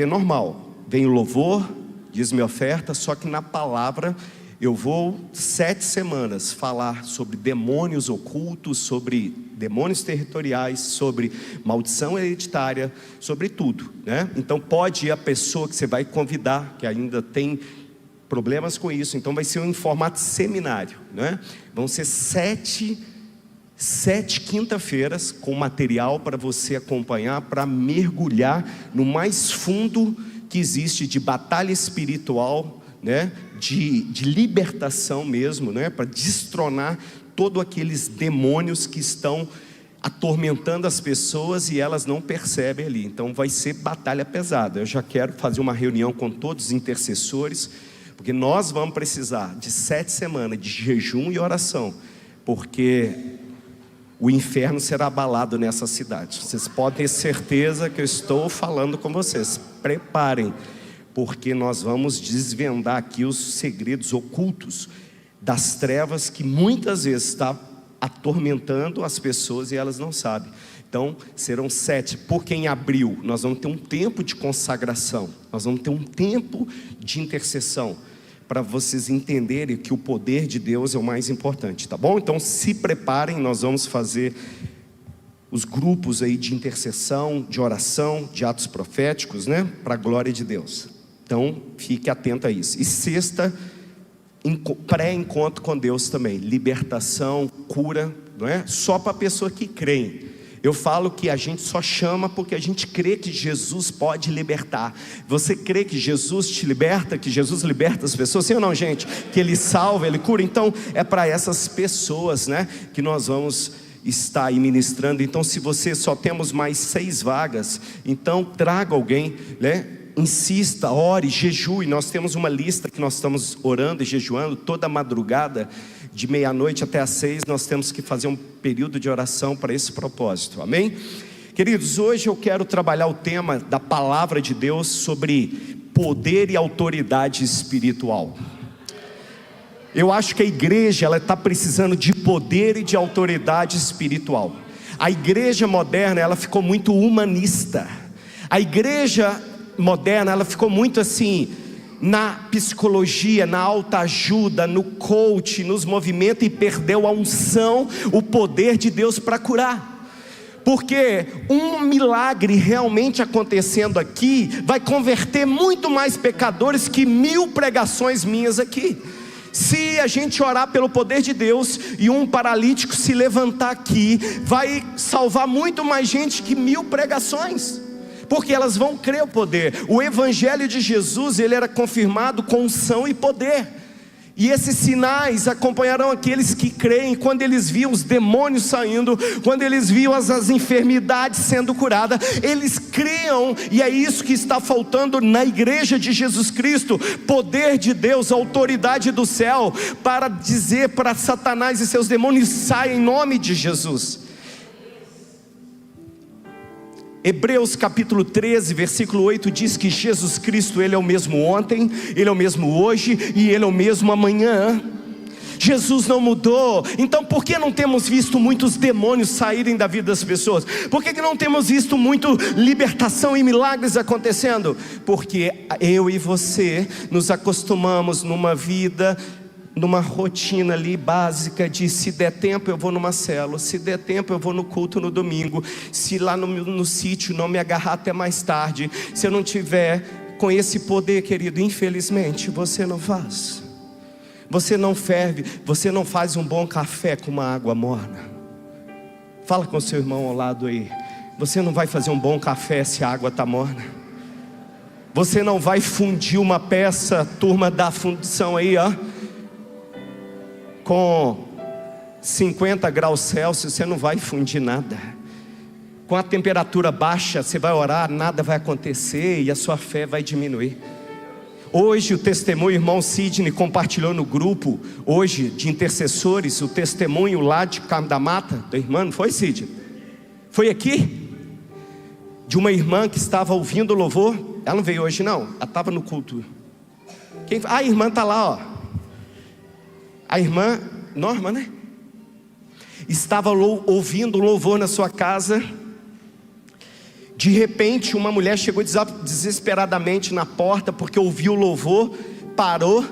normal, vem o louvor, diz-me oferta, só que na palavra eu vou 7 semanas falar sobre demônios ocultos, sobre demônios territoriais, sobre maldição hereditária, sobre tudo, né? Então pode ir a pessoa que você vai convidar, que ainda tem problemas com isso. Então vai ser em formato seminário, né? Vão ser 7 quinta-feiras com material para você acompanhar, para mergulhar no mais fundo que existe de batalha espiritual, né? De libertação mesmo, né? Para destronar todos aqueles demônios que estão atormentando as pessoas e elas não percebem ali. Então vai ser batalha pesada. Eu já quero fazer uma reunião com todos os intercessores, porque nós vamos precisar de 7 semanas de jejum e oração, porque o inferno será abalado nessa cidade. Vocês podem ter certeza que eu estou falando com vocês. Preparem, porque nós vamos desvendar aqui os segredos ocultos das trevas que muitas vezes está atormentando as pessoas e elas não sabem. Então serão 7, porque em abril nós vamos ter um tempo de consagração, nós vamos ter um tempo de intercessão, para vocês entenderem que o poder de Deus é o mais importante, tá bom? Então se preparem, nós vamos fazer os grupos aí de intercessão, de oração, de atos proféticos, né? Para a glória de Deus. Então fique atento a isso. E sexta, pré-encontro com Deus também, libertação, cura, não é? Só para a pessoa que crê. Eu falo que a gente só chama porque a gente crê que Jesus pode libertar. Você crê que Jesus te liberta, que Jesus liberta as pessoas? Sim ou não, gente? Que Ele salva, Ele cura? Então é para essas pessoas, né, que nós vamos está aí ministrando. Então, se você só temos mais 6 vagas, então traga alguém, né? Insista, ore, jejue. Nós temos uma lista que nós estamos orando e jejuando toda madrugada, de meia-noite até às 6, nós temos que fazer um período de oração para esse propósito, amém? Queridos, hoje eu quero trabalhar o tema da palavra de Deus sobre poder e autoridade espiritual. Eu acho que a igreja, ela está precisando de poder e de autoridade espiritual. A igreja moderna, ela ficou muito humanista. A igreja moderna, ela ficou muito assim, na psicologia, na autoajuda, no coach, nos movimentos, e perdeu a unção, o poder de Deus para curar. Porque um milagre realmente acontecendo aqui vai converter muito mais pecadores que 1000 pregações minhas aqui. Se a gente orar pelo poder de Deus e um paralítico se levantar aqui, vai salvar muito mais gente que 1000 pregações, porque elas vão crer o poder. O evangelho de Jesus, ele era confirmado com unção e poder, e esses sinais acompanharão aqueles que creem. Quando eles viam os demônios saindo, quando eles viam as enfermidades sendo curadas, eles criam. E é isso que está faltando na igreja de Jesus Cristo: poder de Deus, autoridade do céu, para dizer para Satanás e seus demônios: saia em nome de Jesus. Hebreus capítulo 13, versículo 8 diz que Jesus Cristo, Ele é o mesmo ontem, Ele é o mesmo hoje e Ele é o mesmo amanhã. Jesus não mudou. Então por que não temos visto muitos demônios saírem da vida das pessoas? Por que não temos visto muito libertação e milagres acontecendo? Porque eu e você nos acostumamos numa vida, numa rotina ali básica de: se der tempo eu vou numa célula, se der tempo eu vou no culto no domingo, se lá no sítio não me agarrar até mais tarde. Se eu não tiver com esse poder, querido, infelizmente você não faz. Você não ferve, você não faz um bom café com uma água morna. Fala com seu irmão ao lado aí: você não vai fazer um bom café se a água está morna. Você não vai fundir uma peça, turma da fundição aí, ó, com 50 graus Celsius, você não vai fundir nada. Com a temperatura baixa, você vai orar, nada vai acontecer e a sua fé vai diminuir. Hoje o testemunho, o irmão Sidney compartilhou no grupo, hoje, de intercessores, o testemunho lá de Carmo da Mata, da irmã, não foi, Sidney? Foi aqui? De uma irmã que estava ouvindo o louvor. Ela não veio hoje não, ela estava no culto. A irmã está lá, ó. A irmã Norma, né? Estava ouvindo o louvor na sua casa. De repente uma mulher chegou desesperadamente na porta, porque ouviu o louvor, parou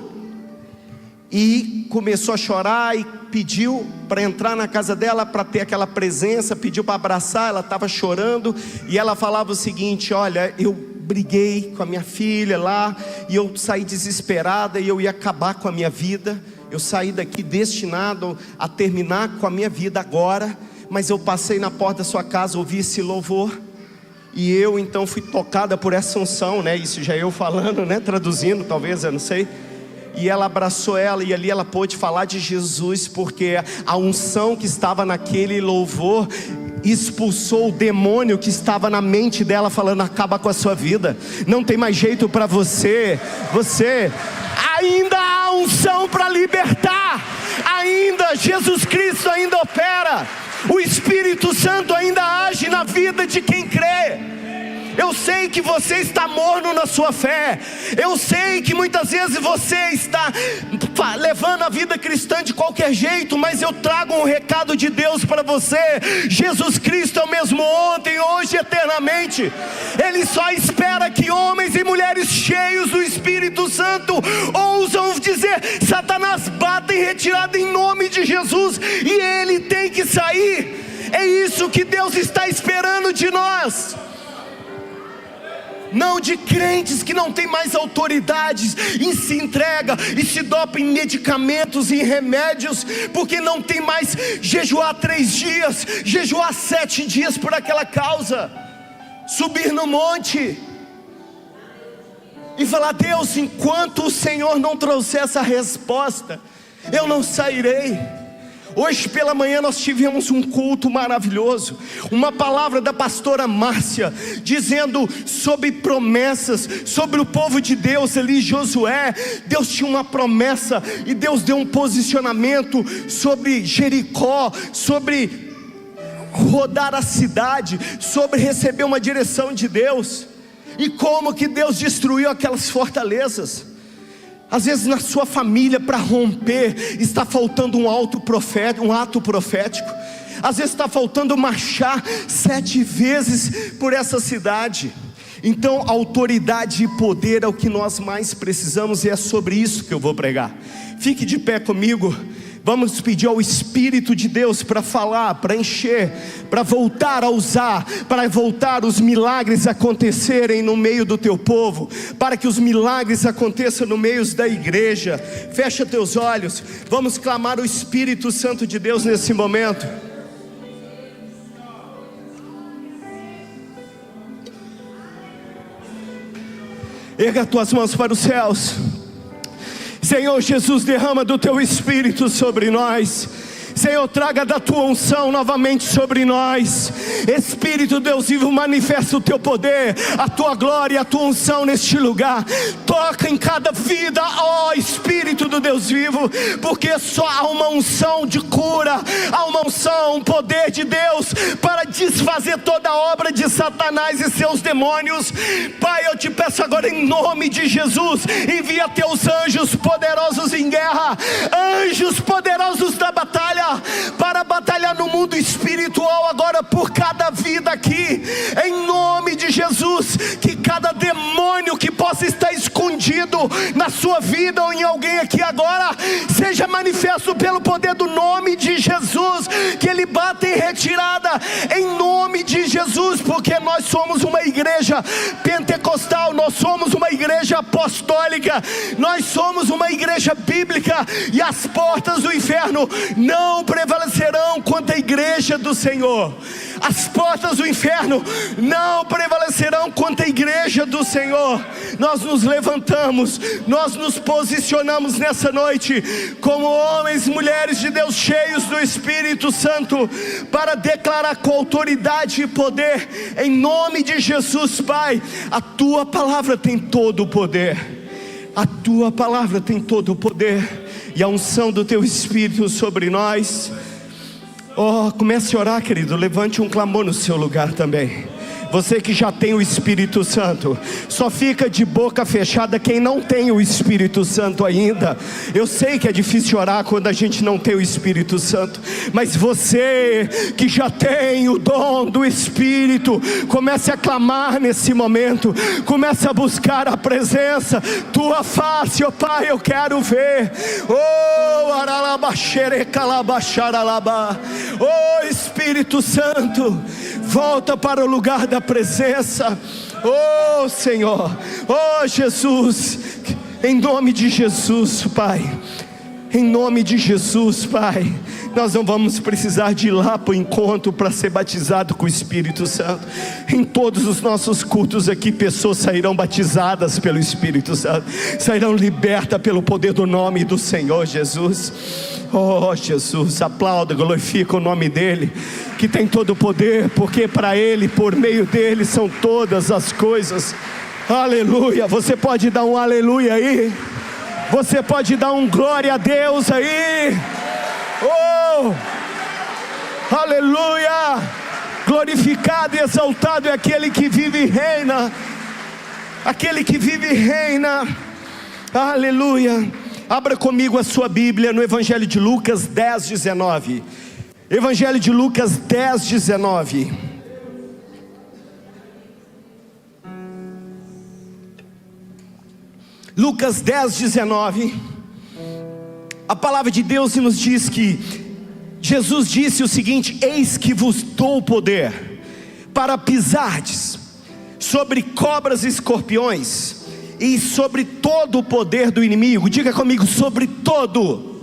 e começou a chorar e pediu para entrar na casa dela, para ter aquela presença, pediu para abraçar. Ela estava chorando e ela falava o seguinte: olha, eu briguei com a minha filha lá e eu saí desesperada e eu ia acabar com a minha vida. Eu saí daqui destinado a terminar com a minha vida agora, mas eu passei na porta da sua casa, ouvi esse louvor, e eu então fui tocada por essa unção, né? Isso já eu falando, né? Traduzindo, talvez, eu não sei. E ela abraçou ela, e ali ela pôde falar de Jesus, porque a unção que estava naquele louvor expulsou o demônio que estava na mente dela, falando: acaba com a sua vida, não tem mais jeito para você. Você ainda há unção para libertar, ainda Jesus Cristo ainda opera, o Espírito Santo ainda age na vida de quem crê. Eu sei que você está morno na sua fé. Eu sei que muitas vezes você está levando a vida cristã de qualquer jeito, mas eu trago um recado de Deus para você. Jesus Cristo é o mesmo ontem, hoje e eternamente. Ele só espera que homens e mulheres cheios do Espírito Santo ousam dizer: Satanás, bata em retirada em nome de Jesus, e ele tem que sair. É isso que Deus está esperando de nós. Não de crentes que não tem mais autoridades e se entrega e se dopa em medicamentos e em remédios, porque não tem mais jejuar 3 dias, jejuar 7 dias por aquela causa, subir no monte e falar: Deus, enquanto o Senhor não trouxer essa resposta, eu não sairei. Hoje pela manhã nós tivemos um culto maravilhoso, uma palavra da pastora Márcia, dizendo sobre promessas, sobre o povo de Deus ali, Josué. Deus tinha uma promessa, e Deus deu um posicionamento sobre Jericó, sobre rodar a cidade, sobre receber uma direção de Deus, e como que Deus destruiu aquelas fortalezas. Às vezes na sua família, para romper, está faltando um ato profético. Às vezes está faltando marchar 7 vezes por essa cidade. Então autoridade e poder é o que nós mais precisamos, e é sobre isso que eu vou pregar. Fique de pé comigo. Vamos pedir ao Espírito de Deus para falar, para encher, para voltar a usar, para voltar os milagres acontecerem no meio do teu povo, para que os milagres aconteçam no meio da igreja. Fecha teus olhos, vamos clamar o Espírito Santo de Deus nesse momento. Erga tuas mãos para os céus. Senhor Jesus, derrama do teu Espírito sobre nós. Senhor, traga da tua unção novamente sobre nós. Espírito Deus vivo, manifesta o teu poder, a tua glória, a tua unção neste lugar. Toca em cada vida, ó Espírito do Deus vivo, porque só há uma unção de cura, há uma unção, um poder de Deus para desfazer toda a obra de Satanás e seus demônios. Pai, eu te peço agora em nome de Jesus, envia teus anjos poderosos em guerra, anjos poderosos da batalha, para batalhar no mundo espiritual agora por cada vida aqui, em nome de Jesus. Que cada demônio que possa estar escondido na sua vida ou em alguém aqui agora, seja manifesto pelo poder do nome de Jesus, que ele bata em retirada, em nome de Jesus, porque nós somos uma igreja pentecostal, nós somos uma igreja apostólica, nós somos uma igreja bíblica, e as portas do inferno não prevalecerão contra a igreja do Senhor. As portas do inferno não prevalecerão contra a igreja do Senhor. Nós nos levantamos, nós nos posicionamos nessa noite como homens e mulheres de Deus cheios do Espírito Santo, para declarar com autoridade e poder, em nome de Jesus. Pai, a tua palavra tem todo o poder, a tua palavra tem todo o poder, e a unção do teu Espírito sobre nós. Oh, comece a orar, querido. Levante um clamor no seu lugar também. Você que já tem o Espírito Santo, só fica de boca fechada quem não tem o Espírito Santo ainda. Eu sei que é difícil orar quando a gente não tem o Espírito Santo, mas você que já tem o dom do Espírito, comece a clamar nesse momento, comece a buscar a presença, tua face, ó Pai, eu quero ver. Oh, aralabaxerecalabacharalabá. Oh, Espírito Santo, volta para o lugar da presença. Oh Senhor, oh Jesus, em nome de Jesus, Pai, em nome de Jesus, Pai, nós não vamos precisar de ir lá para o encontro para ser batizado com o Espírito Santo. Em todos os nossos cultos aqui, pessoas sairão batizadas pelo Espírito Santo, sairão libertas pelo poder do nome do Senhor Jesus. Oh Jesus, aplauda, glorifica o nome dEle, que tem todo o poder, porque para Ele, por meio dEle, são todas as coisas. Aleluia. Você pode dar um aleluia aí? Você pode dar um glória a Deus aí? Oh, aleluia. Glorificado e exaltado é aquele que vive e reina, aquele que vive e reina. Aleluia. Abra comigo a sua Bíblia no Evangelho de Lucas 10, 19. Evangelho de Lucas 10, 19. Lucas 10, 19. A palavra de Deus nos diz que Jesus disse o seguinte: eis que vos dou poder para pisardes sobre cobras e escorpiões, e sobre todo o poder do inimigo. Diga comigo: sobre todo.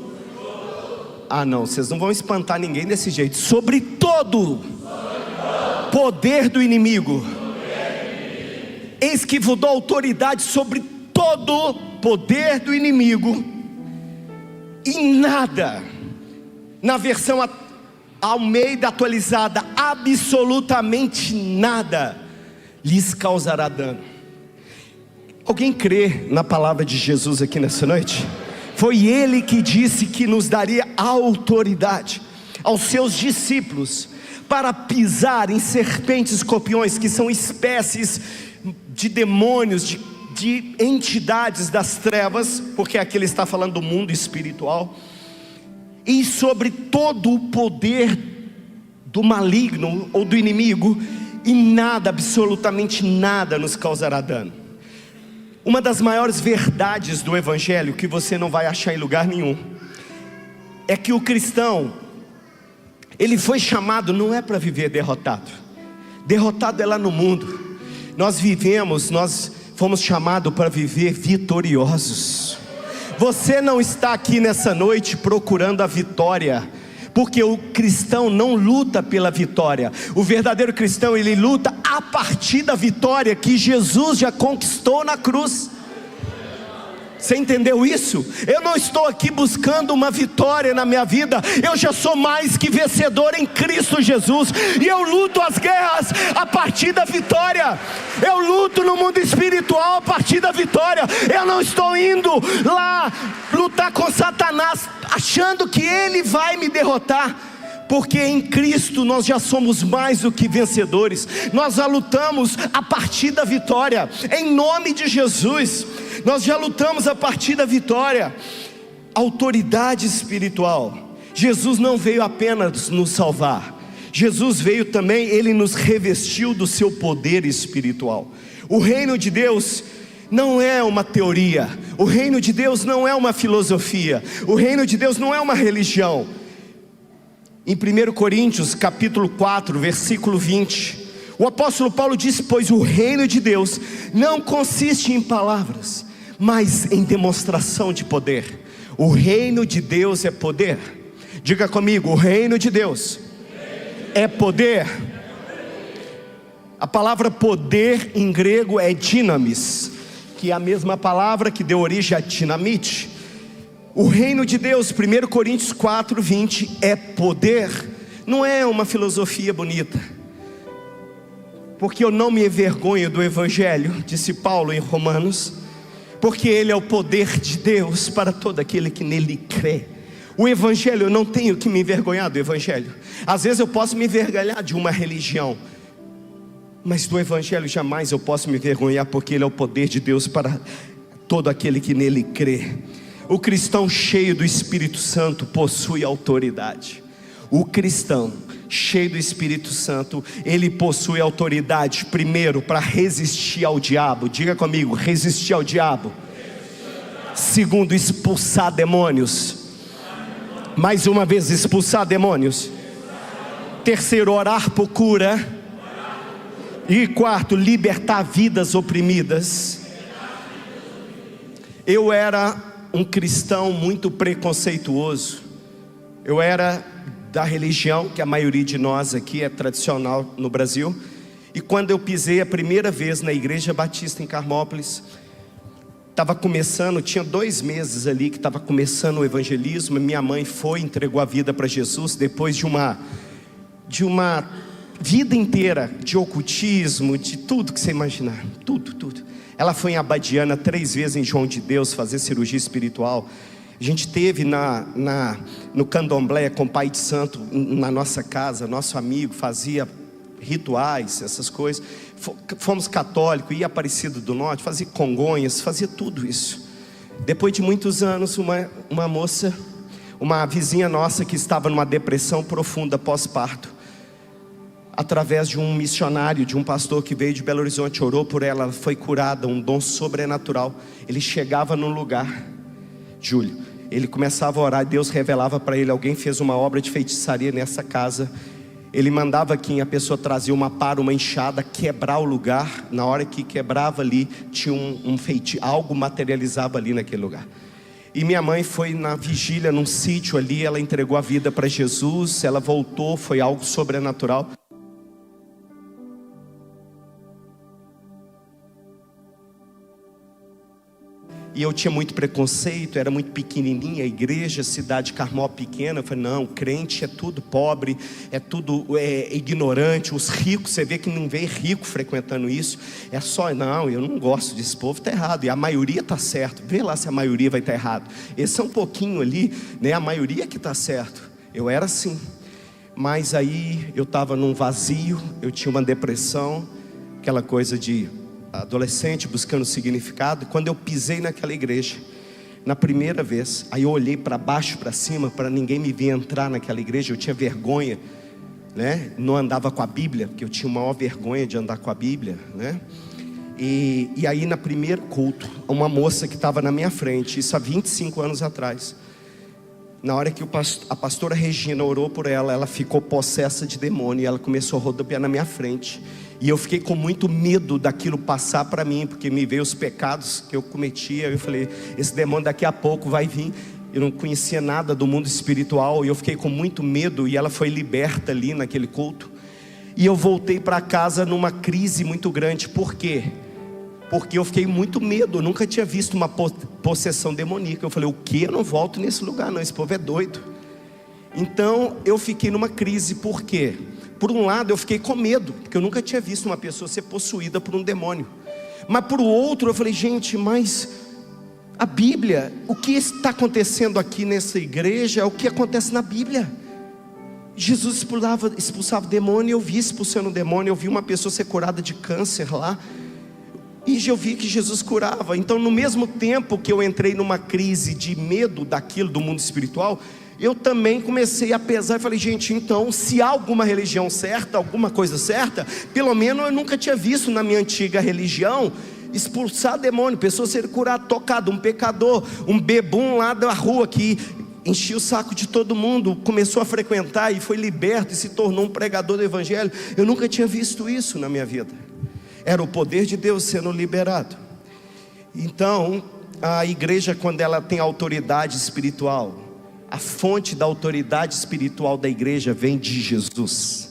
Ah não, vocês não vão espantar ninguém desse jeito. Sobre todo poder do inimigo. Eis que vos dou autoridade sobre todo poder do inimigo, e nada Na versão Almeida atualizada, absolutamente nada lhes causará dano. Alguém crê na palavra de Jesus aqui nessa noite? Foi Ele que disse que nos daria autoridade aos seus discípulos para pisar em serpentes e escorpiões, que são espécies de demônios, de entidades das trevas, porque aqui ele está falando do mundo espiritual, e sobre todo o poder do maligno ou do inimigo, e nada, absolutamente nada nos causará dano. Uma das maiores verdades do Evangelho, que você não vai achar em lugar nenhum, é que o cristão, ele foi chamado não é para viver derrotado. Derrotado é lá no mundo. Nós fomos chamados para viver vitoriosos. Você não está aqui nessa noite procurando a vitória, porque o cristão não luta pela vitória. O verdadeiro cristão, ele luta a partir da vitória que Jesus já conquistou na cruz. Você entendeu isso? Eu não estou aqui buscando uma vitória na minha vida. Eu já sou mais que vencedor em Cristo Jesus. E eu luto as guerras a partir da vitória. Eu luto no mundo espiritual a partir da vitória. Eu não estou indo lá lutar com Satanás achando que ele vai me derrotar, porque em Cristo nós já somos mais do que vencedores. Nós já lutamos a partir da vitória, em nome de Jesus. Nós já lutamos a partir da vitória. Autoridade espiritual. Jesus não veio apenas nos salvar, Jesus veio também, Ele nos revestiu do seu poder espiritual. O reino de Deus não é uma teoria, o reino de Deus não é uma filosofia, o reino de Deus não é uma religião. Em 1 Coríntios capítulo 4 versículo 20, o apóstolo Paulo disse: pois o reino de Deus não consiste em palavras, mas em demonstração de poder. O reino de Deus é poder. Diga comigo: o reino de Deus é poder. A palavra poder em grego é dinamis, que é a mesma palavra que deu origem a dinamite. O reino de Deus, 1 Coríntios 4, 20, é poder. Não é uma filosofia bonita, porque eu não me envergonho do Evangelho, disse Paulo em Romanos, porque ele é o poder de Deus para todo aquele que nele crê. O Evangelho, eu não tenho que me envergonhar do Evangelho. Às vezes eu posso me envergonhar de uma religião, mas do Evangelho jamais eu posso me envergonhar, porque ele é o poder de Deus para todo aquele que nele crê. O cristão cheio do Espírito Santo possui autoridade. O cristão cheio do Espírito Santo, ele possui autoridade, primeiro, para resistir ao diabo. Diga comigo: resistir ao diabo. Segundo, expulsar demônios. Mais uma vez, expulsar demônios. Terceiro, orar por cura. E quarto, libertar vidas oprimidas. Eu era um cristão muito preconceituoso. Eu era da religião que a maioria de nós aqui é tradicional no Brasil. E quando eu pisei a primeira vez na Igreja Batista em Carmópolis, estava começando, tinha 2 meses ali que estava começando o evangelismo. Minha mãe entregou a vida para Jesus depois de uma vida inteira de ocultismo, de tudo que você imaginar, tudo. Ela foi em Abadiana 3 vezes em João de Deus fazer cirurgia espiritual. A gente teve no candomblé com o Pai de Santo na nossa casa. Nosso amigo fazia rituais, essas coisas. Fomos católicos, ia Aparecido do Norte, fazia Congonhas, fazia tudo isso. Depois de muitos anos, uma moça, uma vizinha nossa que estava numa depressão profunda pós-parto, através de um missionário, de um pastor que veio de Belo Horizonte, orou por ela, ela foi curada, um dom sobrenatural. Ele chegava num lugar, Júlio, ele começava a orar, Deus revelava para ele: alguém fez uma obra de feitiçaria nessa casa. Ele mandava quem a pessoa trazia uma pá, uma enxada, quebrar o lugar. Na hora que quebrava ali, tinha um feitiço, algo materializava ali naquele lugar. E minha mãe foi na vigília, num sítio ali, ela entregou a vida para Jesus, ela voltou, foi algo sobrenatural. E eu tinha muito preconceito, era muito pequenininha a igreja, cidade Carmó pequena. Eu falei, não, crente é tudo pobre, é tudo ignorante. Os ricos, você vê que não vê rico frequentando isso. É só, não, eu não gosto desse povo, está errado. E a maioria está certo, vê lá se a maioria vai estar errado. Esse é um pouquinho ali, né? A maioria que está certo. Eu era assim. Mas aí eu estava num vazio, eu tinha uma depressão, aquela coisa de adolescente buscando significado. Quando eu pisei naquela igreja, na primeira vez, aí eu olhei para baixo, para cima, para ninguém me ver entrar naquela igreja. Eu tinha vergonha, né? Não andava com a Bíblia, porque eu tinha a maior vergonha de andar com a Bíblia, né? E aí no primeiro culto, uma moça que estava na minha frente, isso há 25 anos atrás, na hora que a pastora Regina orou por ela, ela ficou possessa de demônio, e ela começou a rodopiar na minha frente. E eu fiquei com muito medo daquilo passar para mim, porque me veio os pecados que eu cometia. Eu falei, esse demônio daqui a pouco vai vir. Eu não conhecia nada do mundo espiritual, e eu fiquei com muito medo. E ela foi liberta ali naquele culto. E eu voltei para casa numa crise muito grande. Por quê? Porque eu fiquei muito medo. Eu nunca tinha visto uma possessão demoníaca. Eu falei, o que? Eu não volto nesse lugar não, esse povo é doido. Então eu fiquei numa crise. Por quê? Por um lado eu fiquei com medo, porque eu nunca tinha visto uma pessoa ser possuída por um demônio. Mas por outro eu falei, gente, mas a Bíblia, o que está acontecendo aqui nessa igreja é o que acontece na Bíblia. Jesus expulsava demônio, eu vi expulsando demônio. Eu vi uma pessoa ser curada de câncer lá, e eu vi que Jesus curava. Então no mesmo tempo que eu entrei numa crise de medo daquilo do mundo espiritual, eu também comecei a pesar e falei, gente, então se há alguma religião certa, alguma coisa certa, pelo menos eu nunca tinha visto na minha antiga religião expulsar demônio, pessoa ser curada, tocada, um pecador, um bebum lá da rua que enchia o saco de todo mundo, começou a frequentar e foi liberto e se tornou um pregador do evangelho. Eu nunca tinha visto isso na minha vida. Era o poder de Deus sendo liberado. Então a igreja, quando ela tem autoridade espiritual, a fonte da autoridade espiritual da igreja vem de Jesus.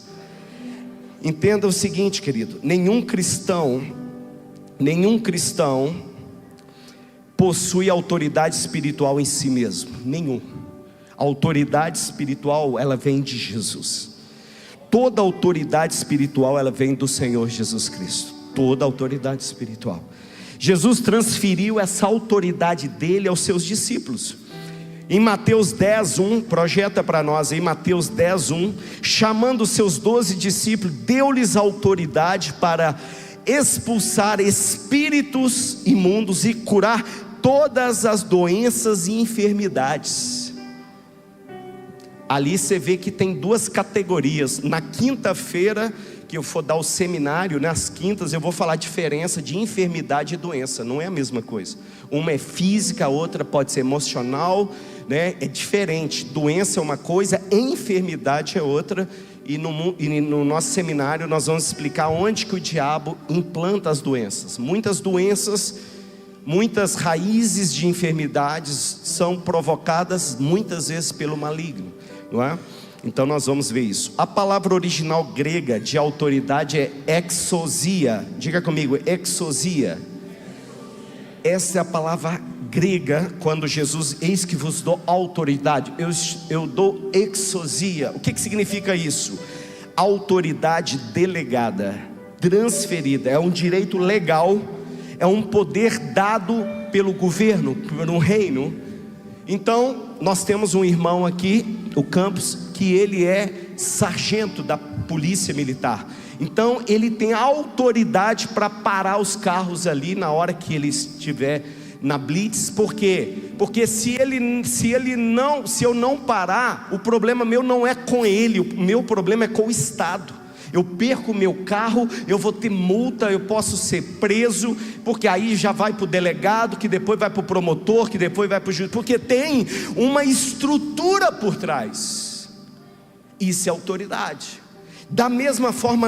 Entenda o seguinte, querido, nenhum cristão possui autoridade espiritual em si mesmo, nenhum. A autoridade espiritual, ela vem de Jesus. Toda autoridade espiritual, ela vem do Senhor Jesus Cristo. Toda autoridade espiritual. Jesus transferiu essa autoridade dele aos seus discípulos. Em Mateus 10:1, projeta para nós aí, Mateus 10:1, chamando os seus 12 discípulos, deu-lhes autoridade para expulsar espíritos imundos e curar todas as doenças e enfermidades. Ali você vê que tem duas categorias. Na quinta-feira, que eu for dar o seminário, nas quintas eu vou falar a diferença de enfermidade e doença. Não é a mesma coisa. Uma é física, a outra pode ser emocional, né? É diferente. Doença é uma coisa, enfermidade é outra. E no nosso seminário nós vamos explicar onde que o diabo implanta as doenças. Muitas doenças, muitas raízes de enfermidades são provocadas muitas vezes pelo maligno, não é? Então nós vamos ver isso. A palavra original grega de autoridade é exousia. Diga comigo, exousia. Essa é a palavra grega quando Jesus, eis que vos dou autoridade. Eu dou exousia. O que significa isso? Autoridade delegada, transferida. É um direito legal, é um poder dado pelo governo, por um reino. Então nós temos um irmão aqui, o Campos, que ele é sargento da polícia militar. Então ele tem autoridade para parar os carros ali na hora que ele estiver na blitz. Por quê? Porque se eu não parar, o problema meu não é com ele, o meu problema é com o Estado. Eu perco o meu carro, eu vou ter multa, eu posso ser preso, porque aí já vai para o delegado, que depois vai para o promotor, que depois vai para o juiz, porque tem uma estrutura por trás. Isso é autoridade. Da mesma forma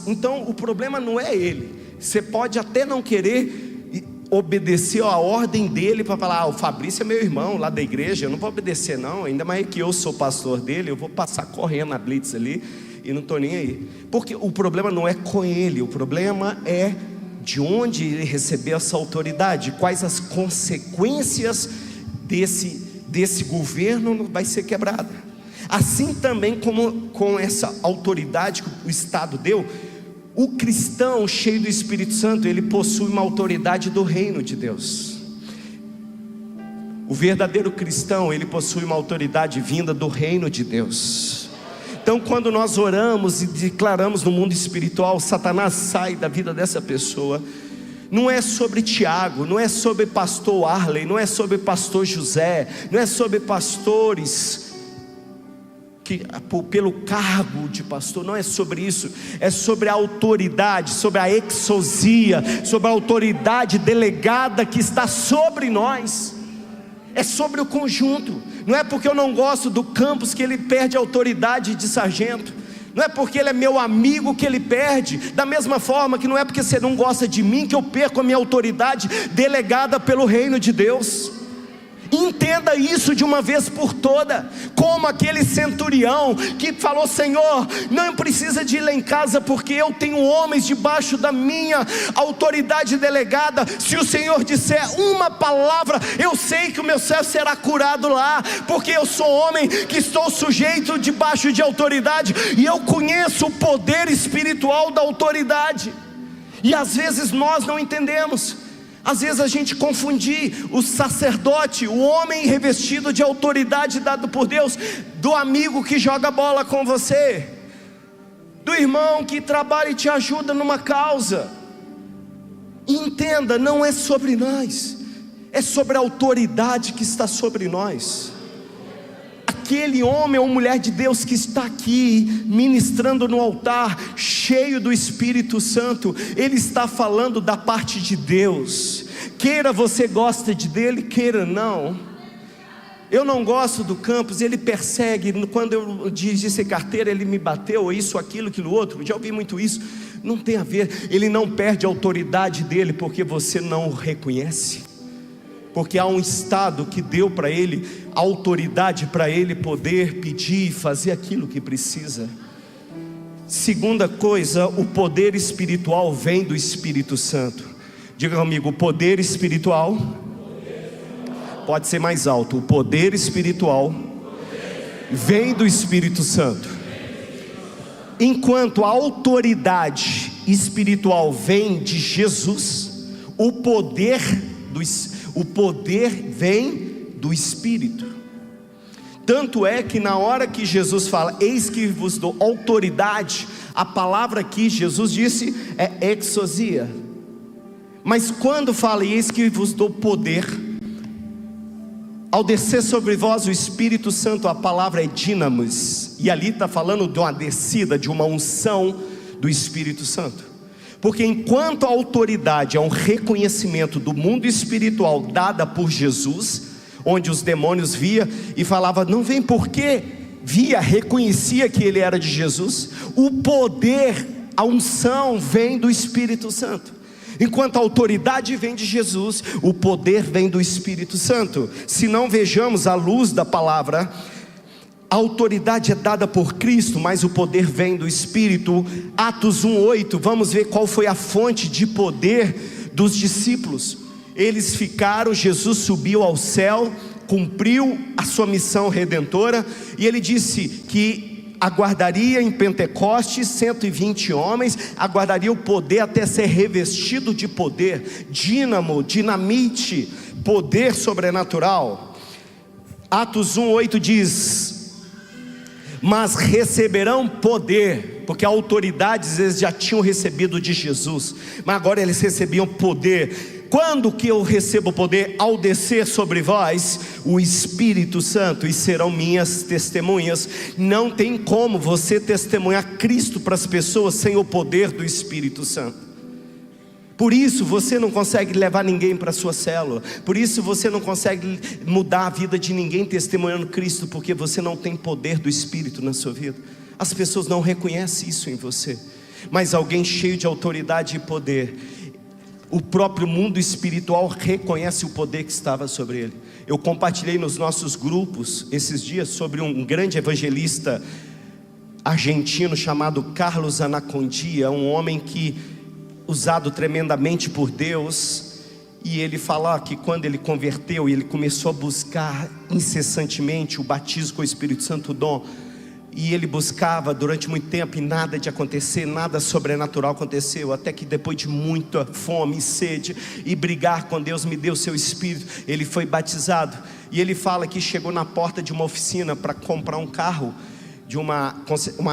então o problema não é ele. Você pode até não querer obedecer a ordem dele para falar, o Fabrício é meu irmão lá da igreja, eu não vou obedecer não, ainda mais que eu sou pastor dele, eu vou passar correndo na blitz ali, e não estou nem aí, porque o problema não é com ele, o problema é de onde ele recebeu essa autoridade, quais as consequências desse governo vai ser quebrada. Assim também como com essa autoridade que o Estado deu, o cristão cheio do Espírito Santo, ele possui uma autoridade do reino de Deus. O verdadeiro cristão, ele possui uma autoridade vinda do reino de Deus. Então quando nós oramos e declaramos no mundo espiritual, Satanás sai da vida dessa pessoa. Não é sobre Tiago, não é sobre pastor Arley, não é sobre pastor José, não é sobre pastores que pelo cargo de pastor, não é sobre isso. É sobre a autoridade, sobre a exousia, sobre a autoridade delegada que está sobre nós. É sobre o conjunto. Não é porque eu não gosto do Campos que ele perde a autoridade de sargento. Não é porque ele é meu amigo que ele perde. Da mesma forma que não é porque você não gosta de mim que eu perco a minha autoridade delegada pelo reino de Deus. Entenda isso de uma vez por toda, como aquele centurião que falou: Senhor, não precisa de ir lá em casa, porque eu tenho homens debaixo da minha autoridade delegada. Se o Senhor disser uma palavra, eu sei que o meu servo será curado lá, porque eu sou homem que estou sujeito debaixo de autoridade, e eu conheço o poder espiritual da autoridade. E às vezes nós não entendemos. Às vezes a gente confunde o sacerdote, o homem revestido de autoridade dado por Deus, do amigo que joga bola com você, do irmão que trabalha e te ajuda numa causa. Entenda, não é sobre nós, é sobre a autoridade que está sobre nós. Aquele homem ou mulher de Deus que está aqui ministrando no altar, cheio do Espírito Santo, ele está falando da parte de Deus. Queira você goste dele, queira não. Eu não gosto do Campos, ele persegue. Quando eu disse carteira, ele me bateu, isso, aquilo, aquilo outro. Já ouvi muito isso. Não tem a ver. Ele não perde a autoridade dele porque você não o reconhece. Porque há um Estado que deu para ele autoridade para ele poder pedir e fazer aquilo que precisa. Segunda coisa, o poder espiritual vem do Espírito Santo. Diga comigo: o poder espiritual. Pode ser mais alto. O poder espiritual vem do Espírito Santo. Enquanto a autoridade espiritual vem de Jesus, o poder vem do Espírito. Tanto é que na hora que Jesus fala: eis que vos dou autoridade, a palavra que Jesus disse é exousia. Mas quando fala eis que vos dou poder, ao descer sobre vós o Espírito Santo, a palavra é dínamos. E ali está falando de uma descida, de uma unção do Espírito Santo. Porque enquanto a autoridade é um reconhecimento do mundo espiritual dada por Jesus, onde os demônios via e falava: não vem, porque via, reconhecia que ele era de Jesus. O poder, a unção vem do Espírito Santo. Enquanto a autoridade vem de Jesus, o poder vem do Espírito Santo. Se não vejamos à luz da palavra, a autoridade é dada por Cristo, mas o poder vem do Espírito. Atos 1:8, vamos ver qual foi a fonte de poder dos discípulos. Eles ficaram, Jesus subiu ao céu, cumpriu a sua missão redentora, e ele disse que aguardaria em Pentecostes 120 homens, aguardaria o poder até ser revestido de poder, dínamo, dinamite, poder sobrenatural. Atos 1:8 diz: mas receberão poder, porque autoridades eles já tinham recebido de Jesus, mas agora eles recebiam poder. Quando que eu recebo poder? Ao descer sobre vós o Espírito Santo, e serão minhas testemunhas. Não tem como você testemunhar Cristo para as pessoas sem o poder do Espírito Santo. Por isso você não consegue levar ninguém para a sua célula. Por isso você não consegue mudar a vida de ninguém testemunhando Cristo, porque você não tem poder do Espírito na sua vida. As pessoas não reconhecem isso em você. Mas alguém cheio de autoridade e poder, o próprio mundo espiritual reconhece o poder que estava sobre ele. Eu compartilhei nos nossos grupos esses dias sobre um grande evangelista argentino chamado Carlos Anacondia, um homem que usado tremendamente por Deus. E ele fala que quando ele converteu, ele começou a buscar incessantemente o batismo com o Espírito Santo, o dom. E ele buscava durante muito tempo e nada de acontecer, nada sobrenatural aconteceu. Até que depois de muita fome e sede e brigar com Deus, me deu o seu Espírito, ele foi batizado. E ele fala que chegou na porta de uma oficina para comprar um carro, de uma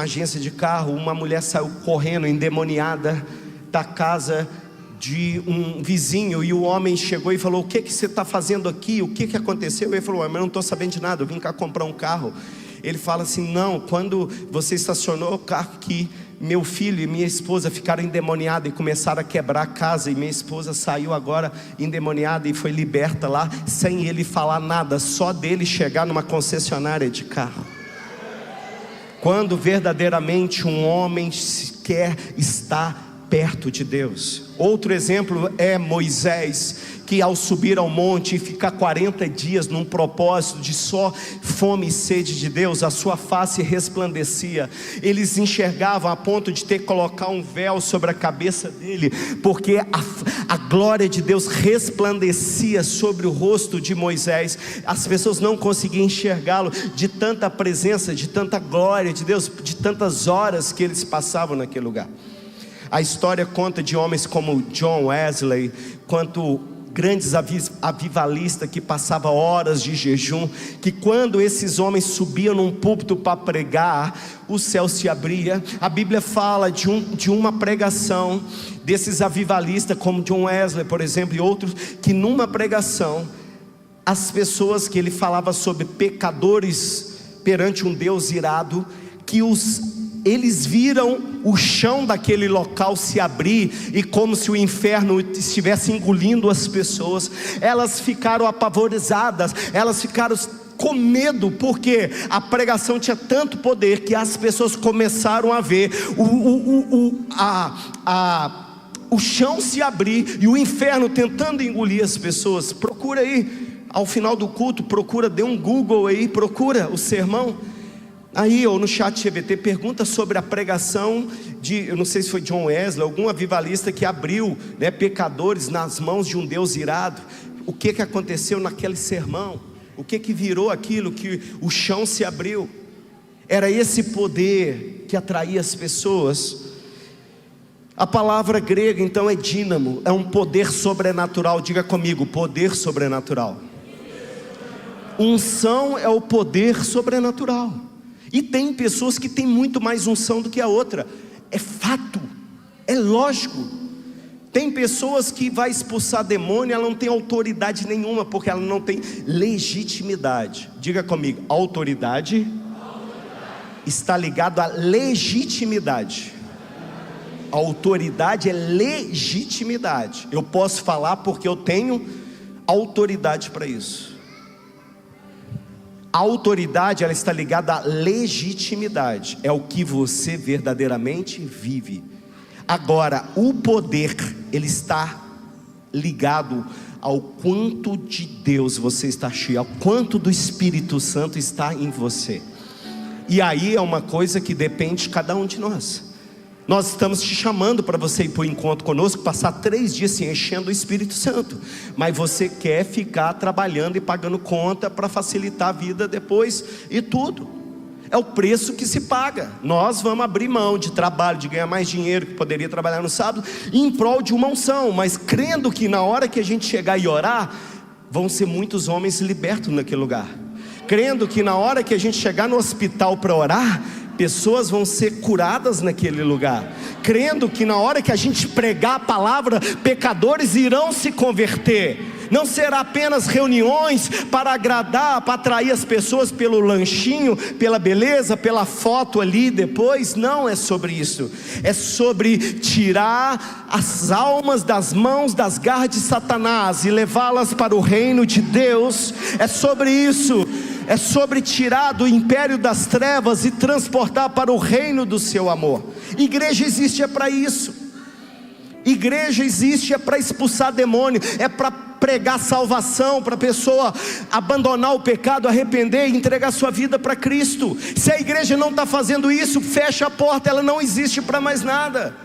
agência de carro. Uma mulher saiu correndo endemoniada da casa de um vizinho, e o homem chegou e falou: o que você está fazendo aqui? O que aconteceu? Ele falou: mas eu não estou sabendo de nada, eu vim cá comprar um carro. Ele fala assim: não, quando você estacionou o carro aqui, meu filho e minha esposa ficaram endemoniados e começaram a quebrar a casa, e minha esposa saiu agora endemoniada e foi liberta lá, sem ele falar nada, só dele chegar numa concessionária de carro. Quando verdadeiramente um homem quer estar perto de Deus. Outro exemplo é Moisés, que ao subir ao monte e ficar 40 dias num propósito de só fome e sede de Deus, a sua face resplandecia. Eles enxergavam a ponto de ter que colocar um véu sobre a cabeça dele, porque a glória de Deus resplandecia sobre o rosto de Moisés. As pessoas não conseguiam enxergá-lo de tanta presença, de tanta glória de Deus, de tantas horas que eles passavam naquele lugar. A história conta de homens como John Wesley, quanto grandes avivalistas que passavam horas de jejum, que quando esses homens subiam num púlpito para pregar, o céu se abria. A Bíblia fala de uma pregação desses avivalistas como John Wesley, por exemplo, e outros, que numa pregação, as pessoas que ele falava sobre pecadores perante um Deus irado, que eles viram o chão daquele local se abrir, e como se o inferno estivesse engolindo as pessoas. Elas ficaram apavorizadas, elas ficaram com medo, porque a pregação tinha tanto poder que as pessoas começaram a ver o chão se abrir e o inferno tentando engolir as pessoas. Procura aí, ao final do culto, dê um Google aí, procura o sermão aí, ou no chat GBT, pergunta sobre a pregação de, eu não sei se foi John Wesley, algum avivalista que abriu, pecadores nas mãos de um Deus irado. O que aconteceu naquele sermão? O que virou aquilo que o chão se abriu? Era esse poder que atraía as pessoas. A palavra grega então é dínamo, é um poder sobrenatural. Diga comigo: poder sobrenatural. Unção é o poder sobrenatural. E tem pessoas que têm muito mais unção do que a outra. É fato, é lógico. Tem pessoas que vai expulsar demônio, ela não tem autoridade nenhuma, porque ela não tem legitimidade. Diga comigo: autoridade está ligado à legitimidade. Autoridade é legitimidade. Eu posso falar porque eu tenho autoridade para isso. A autoridade, ela está ligada à legitimidade. É o que você verdadeiramente vive. Agora, o poder, ele está ligado ao quanto de Deus você está cheio, ao quanto do Espírito Santo está em você. E aí é uma coisa que depende de cada um de nós. Nós estamos te chamando para você ir para o encontro conosco, passar 3 dias se enchendo do Espírito Santo. Mas você quer ficar trabalhando e pagando conta para facilitar a vida depois e tudo. É o preço que se paga. Nós vamos abrir mão de trabalho, de ganhar mais dinheiro, que poderia trabalhar no sábado, em prol de uma unção. Mas crendo que na hora que a gente chegar e orar, vão ser muitos homens libertos naquele lugar. Crendo que na hora que a gente chegar no hospital para orar, pessoas vão ser curadas naquele lugar. Crendo que na hora que a gente pregar a palavra, pecadores irão se converter. Não será apenas reuniões para agradar, para atrair as pessoas pelo lanchinho, pela beleza, pela foto ali depois. Não é sobre isso. É sobre tirar as almas das mãos, das garras de Satanás e levá-las para o reino de Deus. É sobre isso. É sobre tirar do império das trevas e transportar para o reino do seu amor. Igreja existe para isso. Igreja existe para expulsar demônio, é para pregar salvação, para a pessoa abandonar o pecado, arrepender e entregar sua vida para Cristo. Se a igreja não está fazendo isso, fecha a porta, ela não existe para mais nada.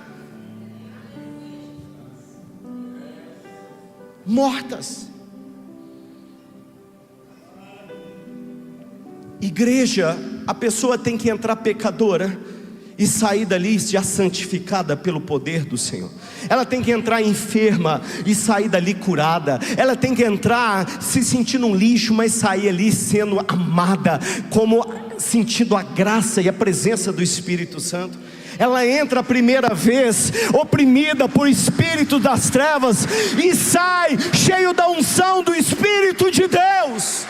mortas. Igreja, a pessoa tem que entrar pecadora e sair dali já santificada pelo poder do Senhor. Ela tem que entrar enferma e sair dali curada. Ela tem que entrar se sentindo um lixo, mas sair ali sendo amada, como sentindo a graça e a presença do Espírito Santo. Ela entra a primeira vez oprimida por espírito das trevas e sai cheio da unção do Espírito de Deus.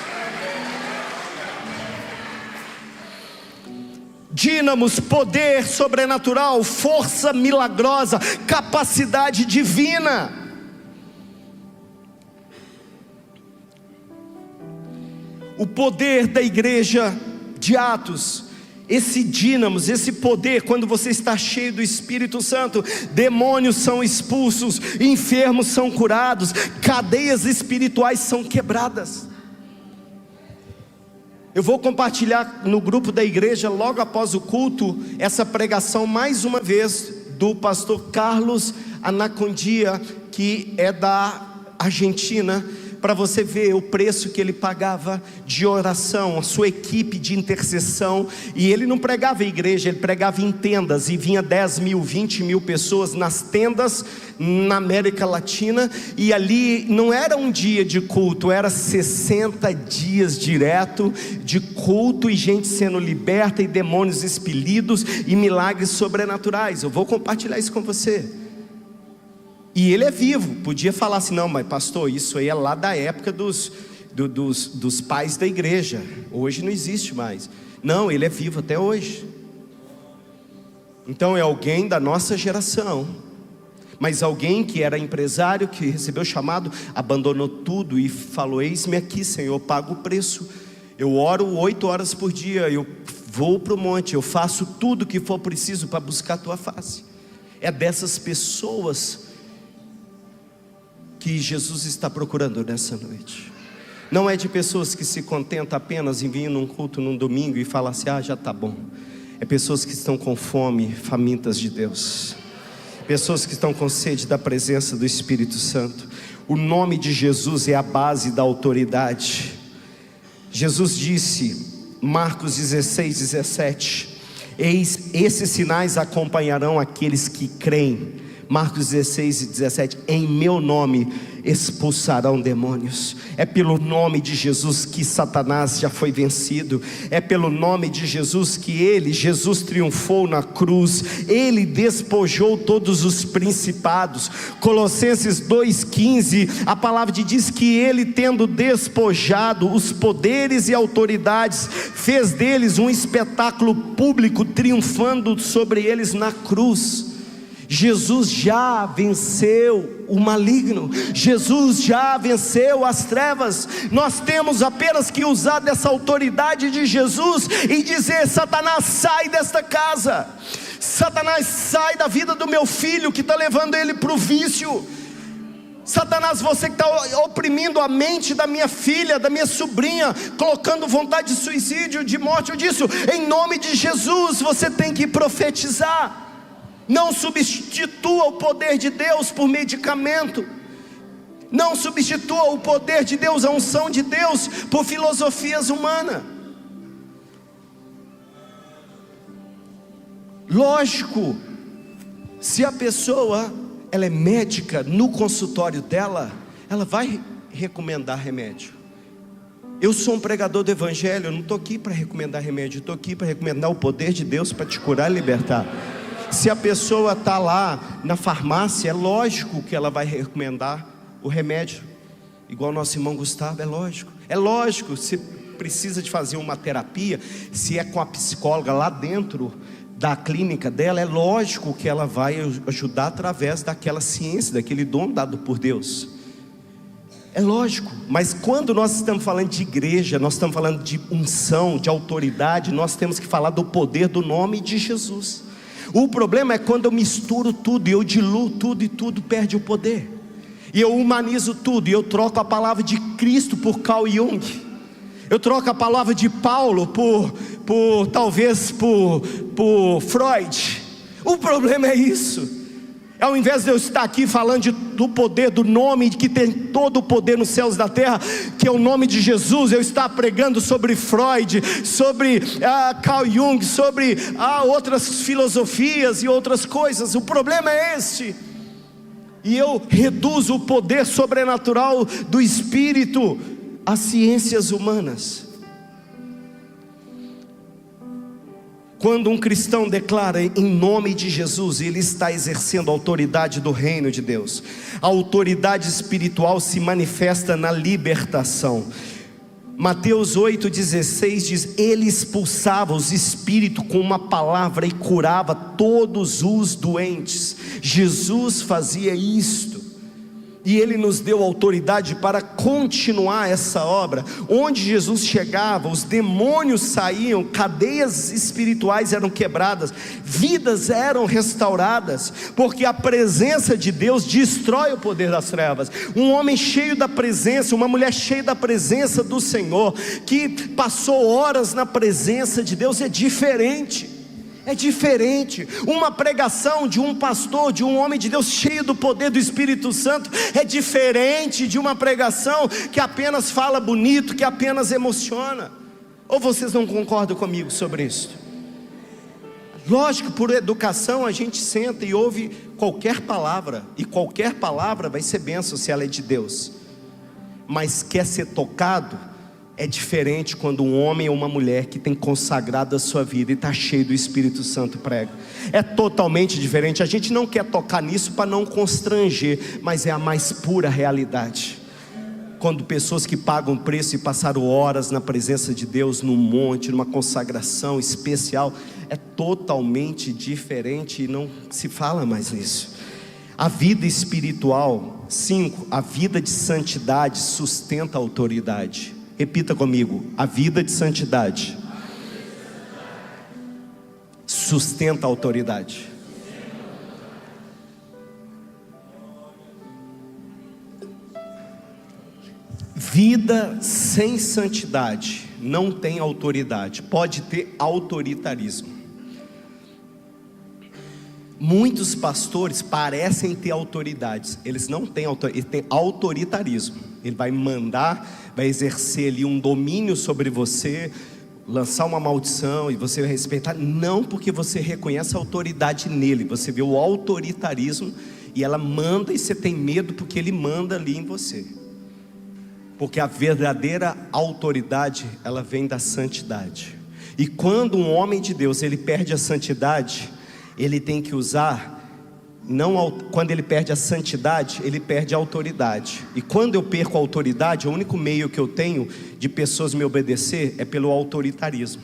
Dínamos, poder sobrenatural, força milagrosa, capacidade divina. O poder da igreja de Atos, esse dínamos, esse poder, quando você está cheio do Espírito Santo, demônios são expulsos, enfermos são curados, cadeias espirituais são quebradas. Eu vou compartilhar no grupo da igreja, logo após o culto, essa pregação mais uma vez do pastor Carlos Anacondia, que é da Argentina, para você ver o preço que ele pagava de oração, a sua equipe de intercessão. E ele não pregava em igreja, ele pregava em tendas, e vinha 10 mil, 20 mil pessoas nas tendas na América Latina, e ali não era um dia de culto, era 60 dias direto de culto, e gente sendo liberta, e demônios expelidos, e milagres sobrenaturais. Eu vou compartilhar isso com você. E ele é vivo. Podia falar assim: não, mas pastor, isso aí é lá da época dos pais da igreja, hoje não existe mais. Não, ele é vivo até hoje. Então é alguém da nossa geração, mas alguém que era empresário, que recebeu o chamado, abandonou tudo e falou: eis-me aqui, Senhor, eu pago o preço. Eu oro 8 horas por dia, eu vou para o monte, eu faço tudo o que for preciso para buscar a tua face. É dessas pessoas que Jesus está procurando nessa noite. Não é de pessoas que se contentam apenas em vir num culto num domingo e falar assim: ah, já está bom. É pessoas que estão com fome, famintas de Deus, pessoas que estão com sede da presença do Espírito Santo. O nome de Jesus é a base da autoridade. Jesus disse, Marcos 16, 17: eis, esses sinais acompanharão aqueles que creem. Marcos 16 e 17: em meu nome expulsarão demônios. É pelo nome de Jesus que Satanás já foi vencido. É pelo nome de Jesus que Jesus triunfou na cruz. Ele despojou todos os principados. Colossenses 2,15, a palavra diz que ele, tendo despojado os poderes e autoridades, fez deles um espetáculo público, triunfando sobre eles na cruz. Jesus já venceu o maligno, Jesus já venceu as trevas. Nós temos apenas que usar dessa autoridade de Jesus e dizer: Satanás, sai desta casa. Satanás, sai da vida do meu filho que está levando ele para o vício. Satanás, você que está oprimindo a mente da minha filha, da minha sobrinha, colocando vontade de suicídio, de morte, eu disse: em nome de Jesus, você tem que profetizar. Não substitua o poder de Deus por medicamento. Não substitua o poder de Deus, a unção de Deus, por filosofias humanas. Lógico, se a pessoa ela é médica, no consultório dela, ela vai recomendar remédio. Eu sou um pregador do evangelho, eu não estou aqui para recomendar remédio, eu estou aqui para recomendar o poder de Deus para te curar e libertar. Se a pessoa está lá na farmácia, é lógico que ela vai recomendar o remédio, igual nosso irmão Gustavo, é lógico, se precisa de fazer uma terapia, se é com a psicóloga lá dentro da clínica dela, é lógico que ela vai ajudar através daquela ciência, daquele dom dado por Deus, é lógico. Mas quando nós estamos falando de igreja, nós estamos falando de unção, de autoridade, nós temos que falar do poder do nome de Jesus. O problema é quando eu misturo tudo, e eu diluo tudo, e tudo perde o poder, e eu humanizo tudo, e eu troco a palavra de Cristo por Carl Jung, eu troco a palavra de Paulo talvez por Freud. O problema é isso. Ao invés de eu estar aqui falando do poder do nome que tem todo o poder nos céus da terra, que é o nome de Jesus, eu estar pregando sobre Freud, sobre Carl Jung, sobre outras filosofias e outras coisas. O problema é este. E eu reduzo o poder sobrenatural do Espírito às ciências humanas. Quando um cristão declara em nome de Jesus, ele está exercendo a autoridade do reino de Deus. A autoridade espiritual se manifesta na libertação. Mateus 8,16 diz: ele expulsava os espíritos com uma palavra e curava todos os doentes. Jesus fazia isto. E Ele nos deu autoridade para continuar essa obra. Onde Jesus chegava, os demônios saíam, cadeias espirituais eram quebradas, vidas eram restauradas, porque a presença de Deus destrói o poder das trevas. Um homem cheio da presença, uma mulher cheia da presença do Senhor, que passou horas na presença de Deus, é diferente. É diferente. Uma pregação de um pastor, de um homem de Deus cheio do poder do Espírito Santo, é diferente de uma pregação que apenas fala bonito, que apenas emociona. Ou vocês não concordam comigo sobre isso? Lógico, por educação a gente senta e ouve qualquer palavra, e qualquer palavra vai ser bênção se ela é de Deus. Mas quer ser tocado? É diferente quando um homem ou uma mulher que tem consagrado a sua vida e está cheio do Espírito Santo prega. É totalmente diferente. A gente não quer tocar nisso para não constranger, mas é a mais pura realidade. Quando pessoas que pagam preço e passaram horas na presença de Deus, num monte, numa consagração especial, é totalmente diferente e não se fala mais nisso. A vida espiritual, 5, a vida de santidade sustenta a autoridade. Repita comigo: a vida de santidade sustenta a autoridade. Vida sem santidade não tem autoridade, pode ter autoritarismo. Muitos pastores parecem ter autoridades, eles não têm autoridade, eles têm autoritarismo. Ele vai mandar, vai exercer ali um domínio sobre você, lançar uma maldição e você vai respeitar. Não porque você reconhece a autoridade nele, você vê o autoritarismo e ela manda e você tem medo porque ele manda ali em você. Porque a verdadeira autoridade, ela vem da santidade. E quando um homem de Deus, ele perde a santidade, ele tem que usar, quando ele perde a santidade, ele perde a autoridade. E quando eu perco a autoridade, o único meio que eu tenho de pessoas me obedecer é pelo autoritarismo.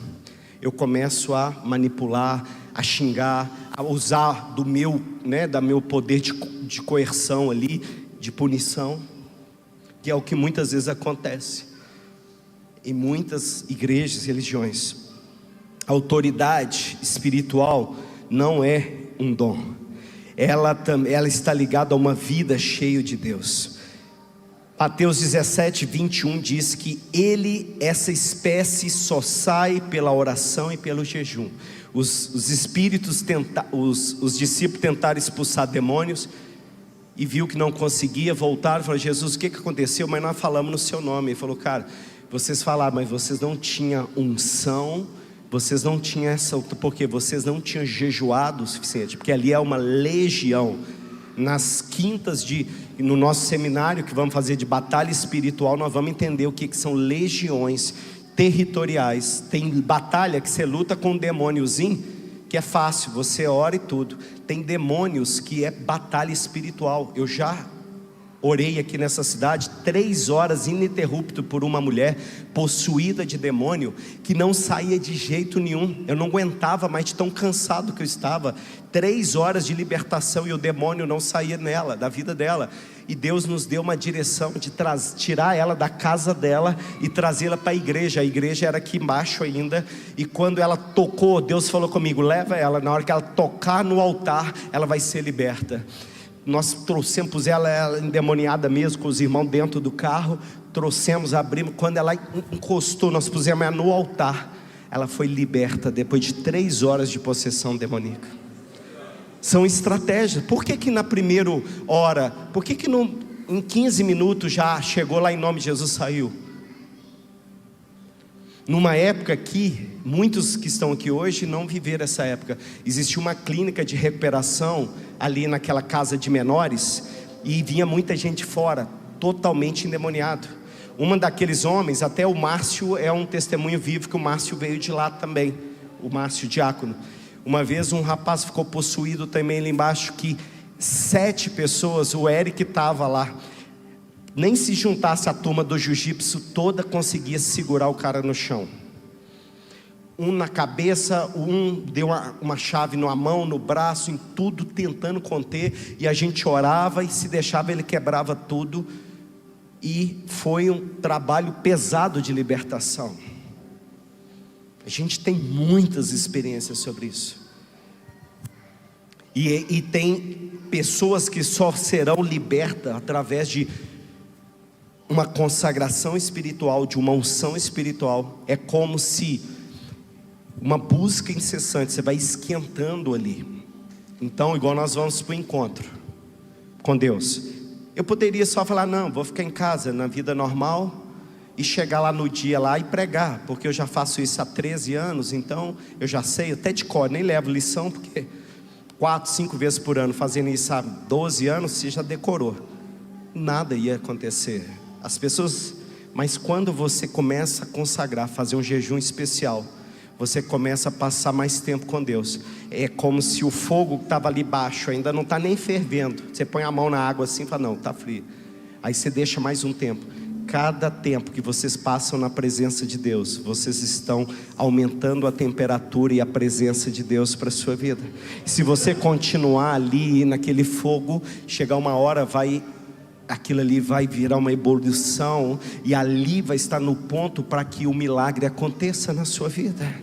Eu começo a manipular, a xingar, a usar do meu poder de coerção ali, de punição, que é o que muitas vezes acontece em muitas igrejas e religiões. A autoridade espiritual não é um dom. Ela está ligada a uma vida cheia de Deus. Mateus 17:21 diz que essa espécie só sai pela oração e pelo jejum. Os discípulos tentaram expulsar demônios e viu que não conseguia, voltaram e falaram: Jesus, o que aconteceu? Mas nós falamos no seu nome. Ele falou: cara, vocês falaram, mas vocês não tinham unção, vocês não tinham porque vocês não tinham jejuado o suficiente, porque ali é uma legião. Nas quintas no nosso seminário que vamos fazer de batalha espiritual, nós vamos entender o que são legiões territoriais. Tem batalha que você luta com um demôniozinho, que é fácil, você ora e tudo. Tem demônios que é batalha espiritual. Eu já orei aqui nessa cidade 3 horas ininterrupto por uma mulher possuída de demônio, que não saía de jeito nenhum. Eu não aguentava mais de tão cansado que eu estava. 3 horas de libertação e o demônio não saía nela, da vida dela. E Deus nos deu uma direção de tirar ela da casa dela e trazê-la para a igreja. A igreja era aqui embaixo ainda. E quando ela tocou, Deus falou comigo: leva ela, na hora que ela tocar no altar, ela vai ser liberta. Nós trouxemos ela endemoniada mesmo, com os irmãos dentro do carro. Trouxemos, abrimos. Quando ela encostou, nós pusemos ela no altar. Ela foi liberta depois de 3 horas de possessão demoníaca. São estratégias. Por que na primeira hora, por que não, em 15 minutos já chegou lá em nome de Jesus, saiu? Numa época que muitos que estão aqui hoje não viveram essa época. Existia uma clínica de recuperação ali naquela casa de menores, e vinha muita gente fora, totalmente endemoniado. Um daqueles homens, até o Márcio é um testemunho vivo, que o Márcio veio de lá também, o Márcio Diácono. Uma vez um rapaz ficou possuído também ali embaixo, que 7 pessoas, o Eric estava lá, nem se juntasse a turma do jiu-jitsu toda conseguia segurar o cara no chão. Um na cabeça, um deu uma chave na mão, no braço, em tudo tentando conter, e a gente orava, e se deixava ele quebrava tudo, e foi um trabalho pesado de libertação. A gente tem muitas experiências sobre isso. E tem pessoas que só serão libertas através de uma consagração espiritual, de uma unção espiritual. É como se uma busca incessante, você vai esquentando ali. Então, igual nós vamos para o encontro com Deus, eu poderia só falar, não, vou ficar em casa, na vida normal, e chegar lá no dia lá e pregar, porque eu já faço isso há 13 anos, então eu já sei, até de cor, nem levo lição, porque 4, 5 vezes por ano, fazendo isso há 12 anos, você já decorou. Nada ia acontecer. As pessoas, mas quando você começa a consagrar, fazer um jejum especial, você começa a passar mais tempo com Deus. É como se o fogo que estava ali embaixo ainda não está nem fervendo. Você põe a mão na água assim e fala, não, está frio. Aí você deixa mais um tempo. Cada tempo que vocês passam na presença de Deus, vocês estão aumentando a temperatura e a presença de Deus para a sua vida. Se você continuar ali naquele fogo, chegar uma hora aquilo ali vai virar uma ebulição, e ali vai estar no ponto para que o milagre aconteça na sua vida.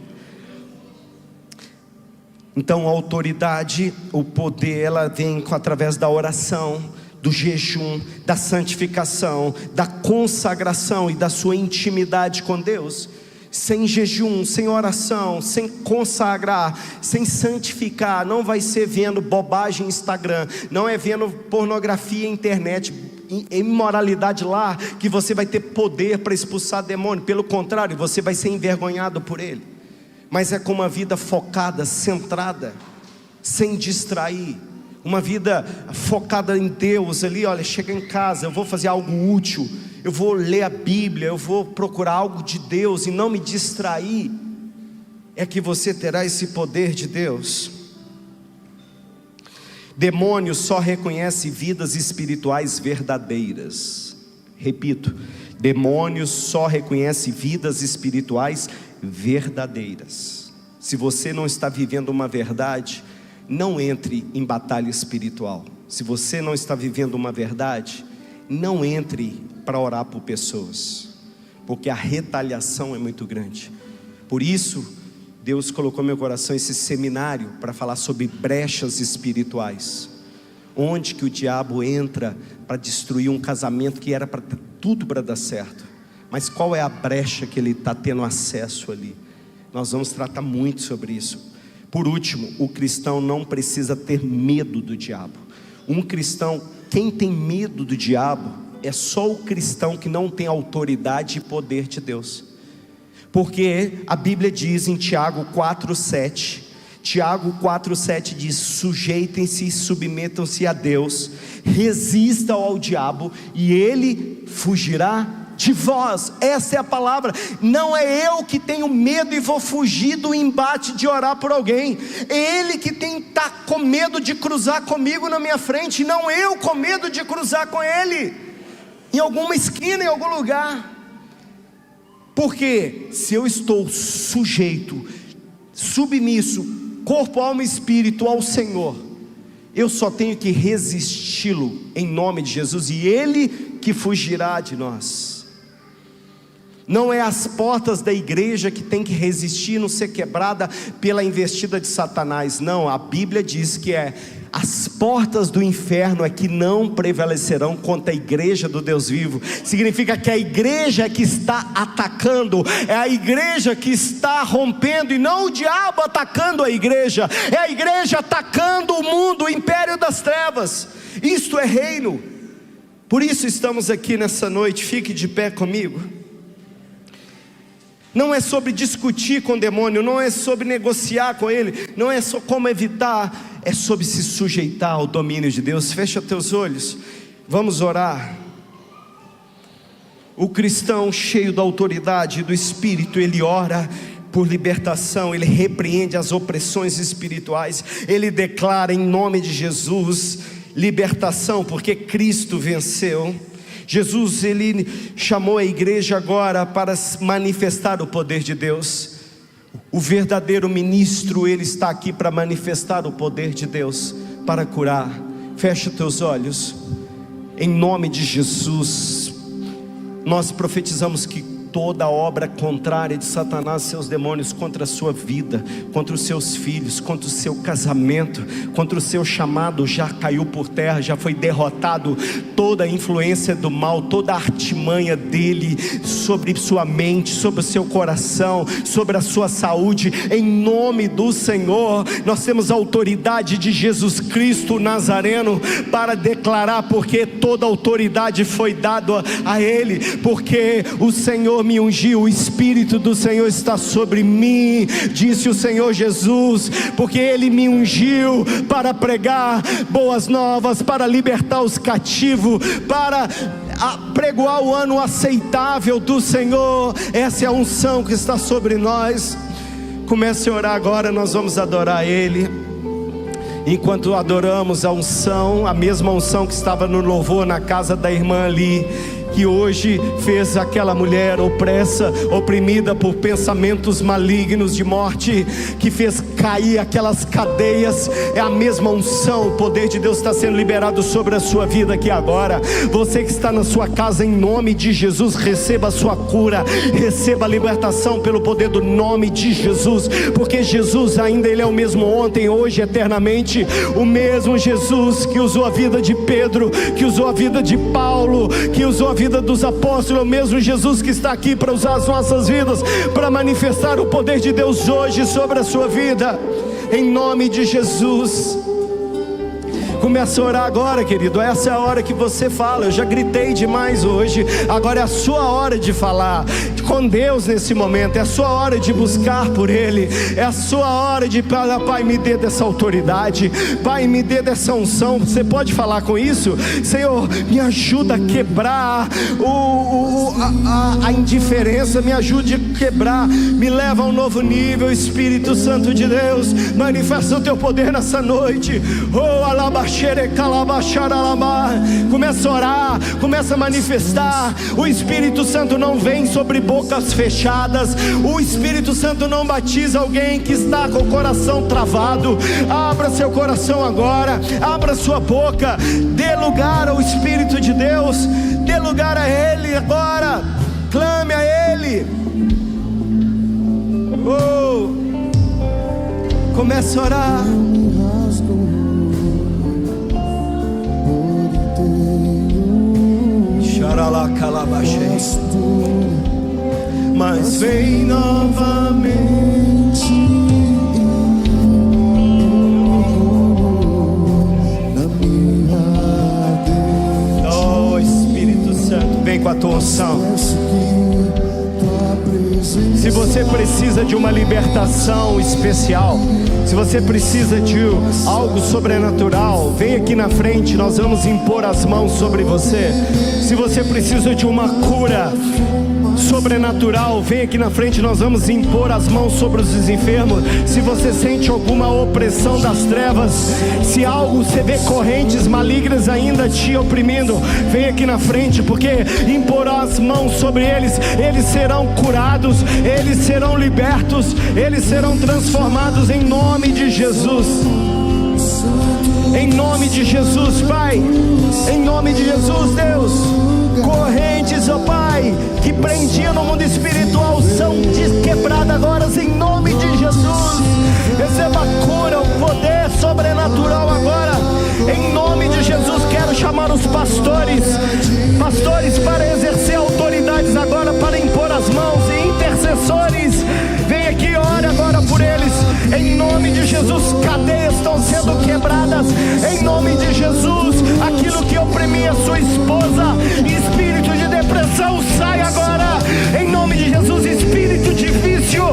Então a autoridade, o poder, ela vem através da oração, do jejum, da santificação, da consagração e da sua intimidade com Deus. Sem jejum, sem oração, sem consagrar, sem santificar, não vai ser vendo bobagem no Instagram, não é vendo pornografia na internet, imoralidade lá, que você vai ter poder para expulsar demônio. Pelo contrário, você vai ser envergonhado por ele. Mas é com uma vida focada, centrada, sem distrair, uma vida focada em Deus ali. Olha, chega em casa, eu vou fazer algo útil, eu vou ler a Bíblia, eu vou procurar algo de Deus e não me distrair. É que você terá esse poder de Deus. Demônio só reconhece vidas espirituais verdadeiras. Repito, demônio só reconhece vidas espirituais verdadeiras. Se você não está vivendo uma verdade, não entre em batalha espiritual. Se você não está vivendo uma verdade, não entre para orar por pessoas, porque a retaliação é muito grande. Por isso, Deus colocou no meu coração esse seminário para falar sobre brechas espirituais. Onde que o diabo entra para destruir um casamento que era para tudo para dar certo. Mas qual é a brecha que ele está tendo acesso ali? Nós vamos tratar muito sobre isso. Por último, o cristão não precisa ter medo do diabo. Um cristão, quem tem medo do diabo, é só o cristão que não tem autoridade e poder de Deus. Porque a Bíblia diz em Tiago 4:7, Tiago 4:7 diz: sujeitem-se e submetam-se a Deus, resistam ao diabo e ele fugirá de vós. Essa é a palavra. Não é eu que tenho medo e vou fugir do embate de orar por alguém. É ele que tem que estar com medo de cruzar comigo na minha frente, não eu com medo de cruzar com ele em alguma esquina, em algum lugar. Porque se eu estou sujeito, submisso, corpo, alma e espírito ao Senhor, eu só tenho que resisti-lo em nome de Jesus, e ele que fugirá de nós. Não é as portas da igreja que tem que resistir, não ser quebrada pela investida de Satanás. Não, a Bíblia diz que as portas do inferno é que não prevalecerão contra a igreja do Deus vivo. Significa que a igreja é que está atacando, é a igreja que está rompendo, e não o diabo atacando a igreja, é a igreja atacando o mundo, o império das trevas. Isto é reino. Por isso estamos aqui nessa noite. Fique de pé comigo. Não é sobre discutir com o demônio, não é sobre negociar com ele, não é só como evitar, é sobre se sujeitar ao domínio de Deus. Fecha teus olhos, vamos orar. O cristão cheio da autoridade do Espírito, ele ora por libertação, ele repreende as opressões espirituais, ele declara em nome de Jesus libertação, porque Cristo venceu. Jesus, ele chamou a igreja agora para manifestar o poder de Deus. O verdadeiro ministro, ele está aqui para manifestar o poder de Deus, para curar. Fecha teus olhos. Em nome de Jesus, nós profetizamos que toda obra contrária de Satanás, seus demônios, contra a sua vida, contra os seus filhos, contra o seu casamento, contra o seu chamado, já caiu por terra, já foi derrotado. Toda a influência do mal, toda a artimanha dele sobre sua mente, sobre o seu coração, sobre a sua saúde, em nome do Senhor, nós temos a autoridade de Jesus Cristo Nazareno para declarar, porque toda autoridade foi dada a ele, porque o Senhor me ungiu, o Espírito do Senhor está sobre mim, disse o Senhor Jesus, porque Ele me ungiu para pregar boas novas, para libertar os cativos, para pregoar o ano aceitável do Senhor. Essa é a unção que está sobre nós. Comece a orar agora, nós vamos adorar Ele. Enquanto adoramos a unção, a mesma unção que estava no louvor na casa da irmã ali, que hoje fez aquela mulher opressa, oprimida por pensamentos malignos de morte, que fez cair aquelas cadeias, é a mesma unção. O poder de Deus está sendo liberado sobre a sua vida aqui agora. Você que está na sua casa, em nome de Jesus, receba a sua cura, receba a libertação pelo poder do nome de Jesus, porque Jesus ainda, Ele é o mesmo ontem, hoje, eternamente. O mesmo Jesus que usou a vida de Pedro, que usou a vida de Paulo, que usou a vida dos apóstolos, é o mesmo Jesus que está aqui para usar as nossas vidas, para manifestar o poder de Deus hoje sobre a sua vida, em nome de Jesus. Começa a orar agora, querido. Essa é a hora que você fala. Eu já gritei demais hoje, agora é a sua hora de falar com Deus nesse momento. É a sua hora de buscar por Ele. É a sua hora de falar: Pai, me dê dessa autoridade, Pai, me dê dessa unção. Você pode falar com isso? Senhor, me ajuda a quebrar a indiferença, me ajude a quebrar, me leva a um novo nível. Espírito Santo de Deus, manifesta o teu poder nessa noite. Começa a orar, começa a manifestar. O Espírito Santo não vem sobre bocas fechadas. O Espírito Santo não batiza alguém que está com o coração travado. Abra seu coração agora, abra sua boca, dê lugar ao Espírito de Deus, dê lugar a Ele agora, clame a Ele. Comece a orar. Mas vem novamente, na minha Deus. Oh, Espírito Santo, vem com a tua unção. Se você precisa de uma libertação especial, se você precisa de algo sobrenatural, vem aqui na frente, nós vamos impor as mãos sobre você. Se você precisa de uma cura sobrenatural, vem aqui na frente, nós vamos impor as mãos sobre os enfermos. Se você sente alguma opressão das trevas, se algo, você vê correntes malignas ainda te oprimindo, vem aqui na frente, porque imporá as mãos sobre eles, eles serão curados, eles serão libertos, eles serão transformados em nome de Jesus. Em nome de Jesus, Pai, em nome de Jesus, Deus. Correntes, ó Pai, que prendiam no mundo espiritual são quebradas agora em nome de Jesus. Receba a cura, o poder sobrenatural agora, em nome de Jesus. Quero chamar os pastores para exercer autoridades agora, para impor as mãos, e intercessores, vem aqui, ore agora por eles, em nome de Jesus. Cadeias estão sendo quebradas, em nome de Jesus. Aquilo que oprimia sua esposa, espírito de depressão, sai agora, em nome de Jesus. Espírito de vício,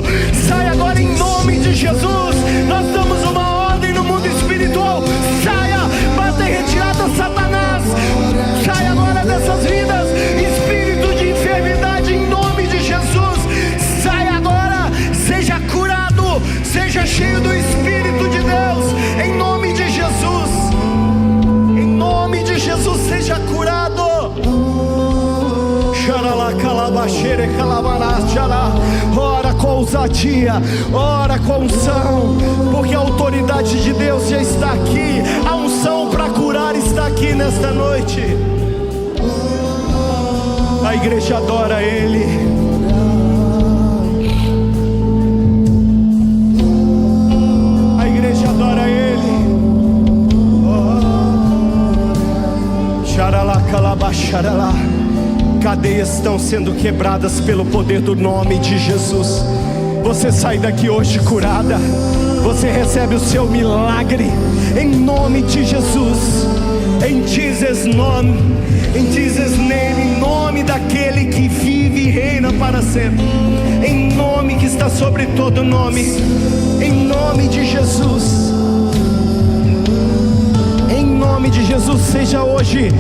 sai agora, em nome de Jesus. Nós damos uma ordem no mundo espiritual, saia, bata em retirada, Satanás, sai agora dessas vidas. Espírito de enfermidade, em nome de Jesus, sai agora, seja curado, seja cheio do Espírito de Deus, em nome de Jesus. Em nome de Jesus, seja curado. Ora com ousadia, ora com unção, porque a autoridade de Deus já está aqui. A unção para curar está aqui nesta noite. A igreja adora Ele. A igreja adora Ele. Xaralá. Cadeias estão sendo quebradas pelo poder do nome de Jesus. Você sai daqui hoje curada. Você recebe o seu milagre em nome de Jesus. Em Jesus' nome, em Jesus' name, em nome daquele que vive e reina para sempre, em nome que está sobre todo nome, em nome de Jesus. Em nome de Jesus, seja hoje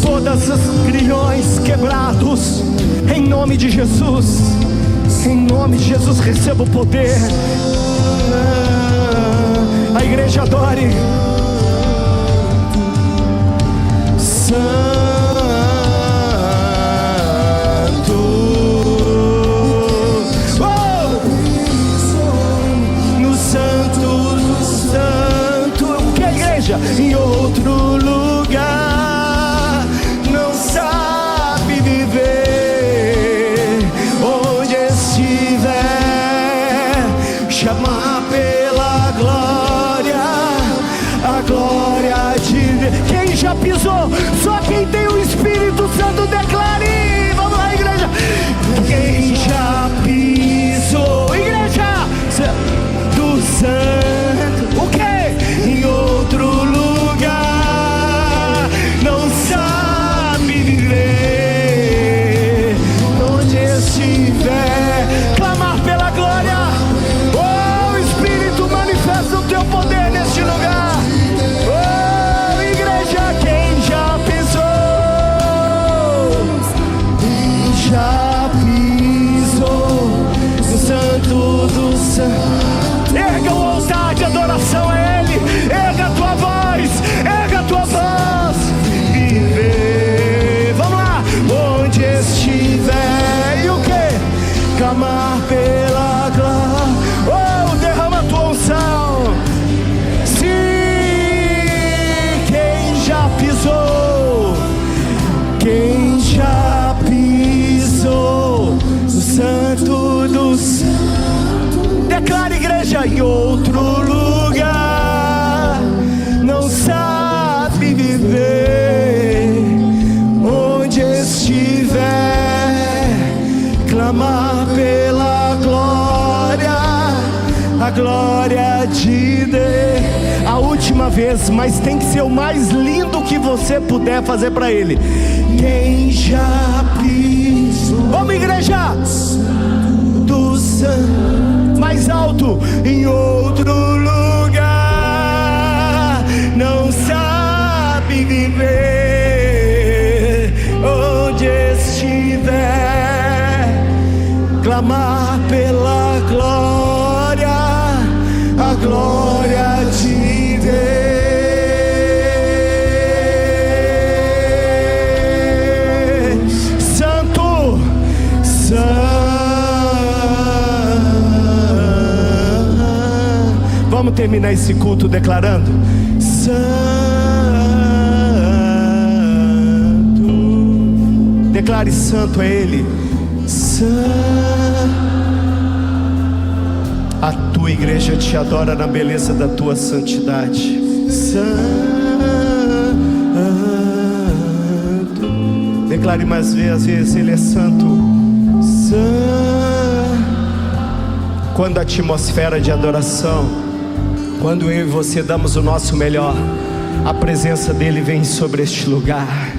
todas as grilhões quebrados, em nome de Jesus. Em nome de Jesus, receba o poder. A igreja adore. Santo, no santo, o que a igreja? Em outro lugar não sabe viver, onde estiver, chamar pela glória, a glória de Deus. Quem já pisou? Só quem tem o Espírito Santo declare. Vamos lá, igreja. Quem já pisou, igreja do santo, o que? Em outro lugar não sabe viver, onde estiver, clamar pela glória. Oh, Espírito, manifesta o teu poder neste lugar. Oh, igreja, quem já pisou, no santo do santo. Erga o altar de adoração a Ele. Erga a tua voz, erga a tua voz. Viver, vamos lá. Onde estiver, e o que? Clamar pela glória. Oh, derrama a tua unção. Sim, quem já pisou, quem já pisou no santo do santo. Declara, igreja, em outro lugar não sabe viver, onde estiver, clamar pela glória, a glória de Deus. A última vez, mas tem que ser o mais lindo que você puder fazer para Ele. Quem já pisou, vamos, igreja, do santo. Mais alto, em outro lugar não sabe viver, onde estiver, clamar pela glória, a glória de Deus. Santo, santo. Vamos terminar esse culto declarando: Santo. Declare: santo é Ele. A tua igreja te adora na beleza da tua santidade. Santo. Declare mais vezes: Ele é santo. Santo. Quando a atmosfera de adoração, quando eu e você damos o nosso melhor, a presença dele vem sobre este lugar.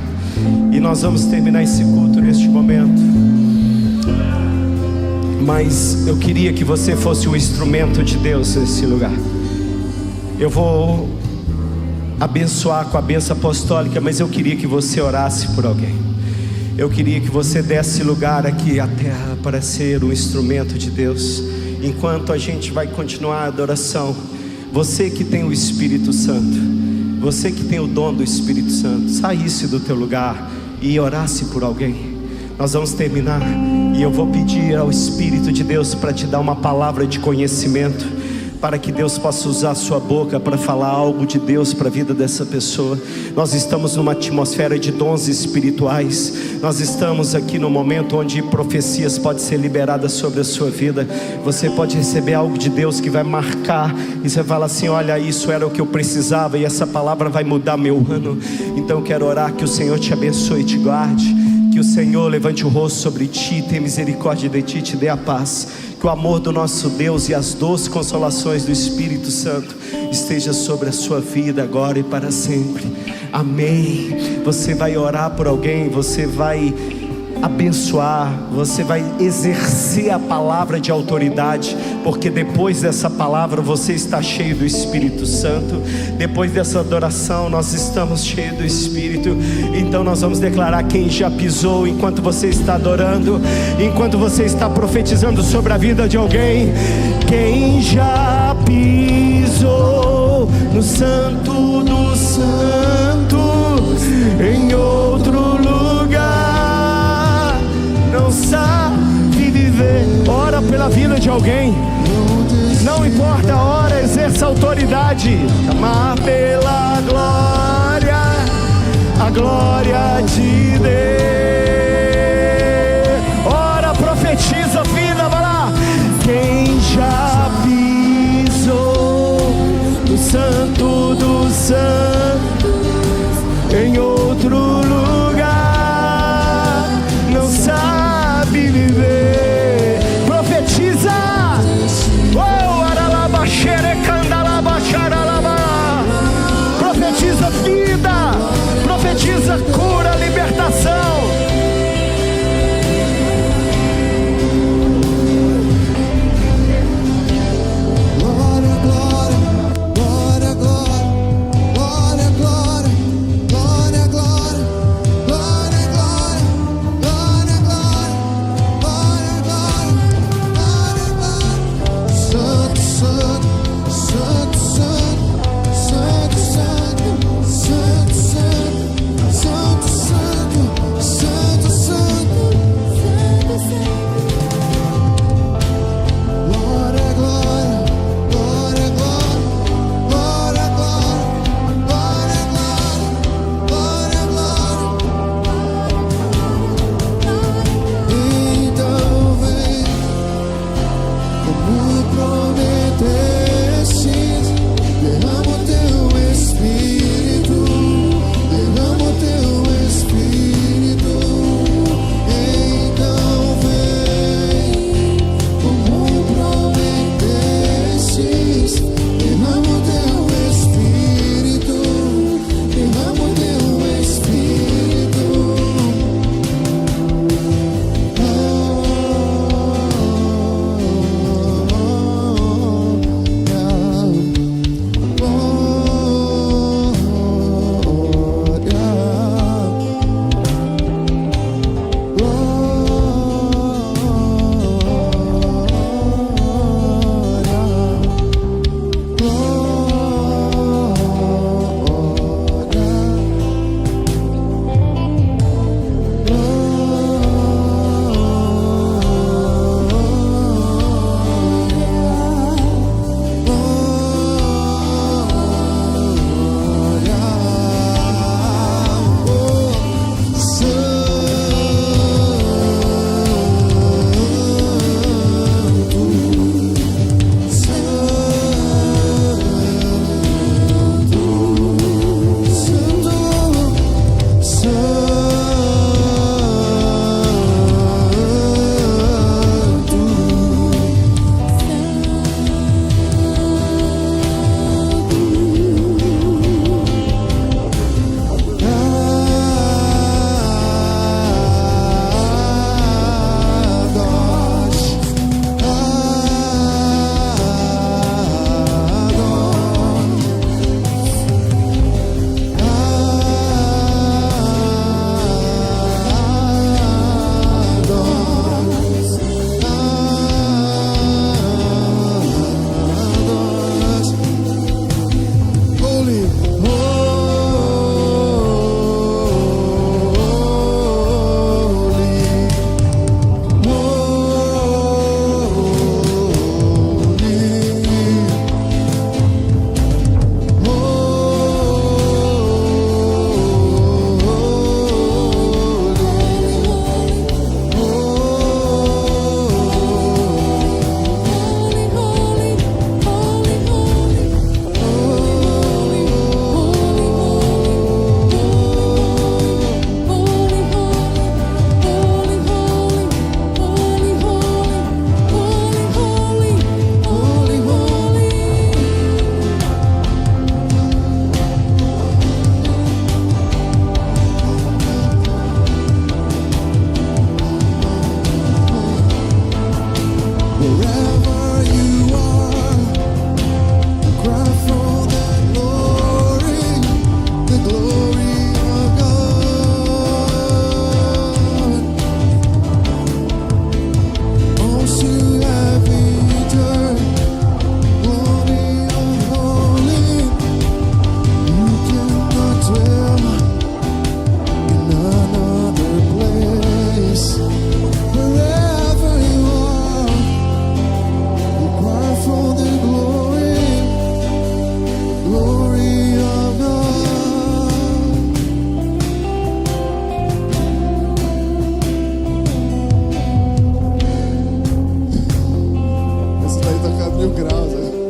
E nós vamos terminar esse culto neste momento. Mas eu queria que você fosse um instrumento de Deus nesse lugar. Eu vou abençoar com a bênção apostólica, mas eu queria que você orasse por alguém. Eu queria que você desse lugar aqui à terra para ser um instrumento de Deus. Enquanto a gente vai continuar a adoração, você que tem o Espírito Santo, você que tem o dom do Espírito Santo, saísse do teu lugar e orasse por alguém. Nós vamos terminar e eu vou pedir ao Espírito de Deus para te dar uma palavra de conhecimento, para que Deus possa usar a sua boca para falar algo de Deus para a vida dessa pessoa. Nós estamos numa atmosfera de dons espirituais. Nós estamos aqui no momento onde profecias podem ser liberadas sobre a sua vida. Você pode receber algo de Deus que vai marcar, e você fala assim: olha, isso era o que eu precisava, e essa palavra vai mudar meu ano. Então eu quero orar que o Senhor te abençoe e te guarde, que o Senhor levante o rosto sobre ti, tenha misericórdia de ti, te dê a paz. Que o amor do nosso Deus e as doces consolações do Espírito Santo esteja sobre a sua vida agora e para sempre. Amém. Você vai orar por alguém, você vai abençoar, você vai exercer a palavra de autoridade, porque depois dessa palavra você está cheio do Espírito Santo. Depois dessa adoração nós estamos cheios do Espírito. Então nós vamos declarar: quem já pisou enquanto você está adorando, enquanto você está profetizando sobre a vida de alguém, quem já pisou no santo dos santos, em outro lugar, não sabe viver. Ora pela vida de alguém, não importa a hora, exerça autoridade. Amar pela glória, a glória de Deus. Ora, profetiza vida, vai lá. Quem já pisou no santo dos santos, em outro lugar, não sabe viver. Profetiza. Profetiza vida, profetiza cura, libertação. Glória, glória, glória, glória, glória, glória, glória, glória, glória, glória, glória, glória, glória. Santo, santo, santo, santo, santo, santo, santo, santo, santo, graus.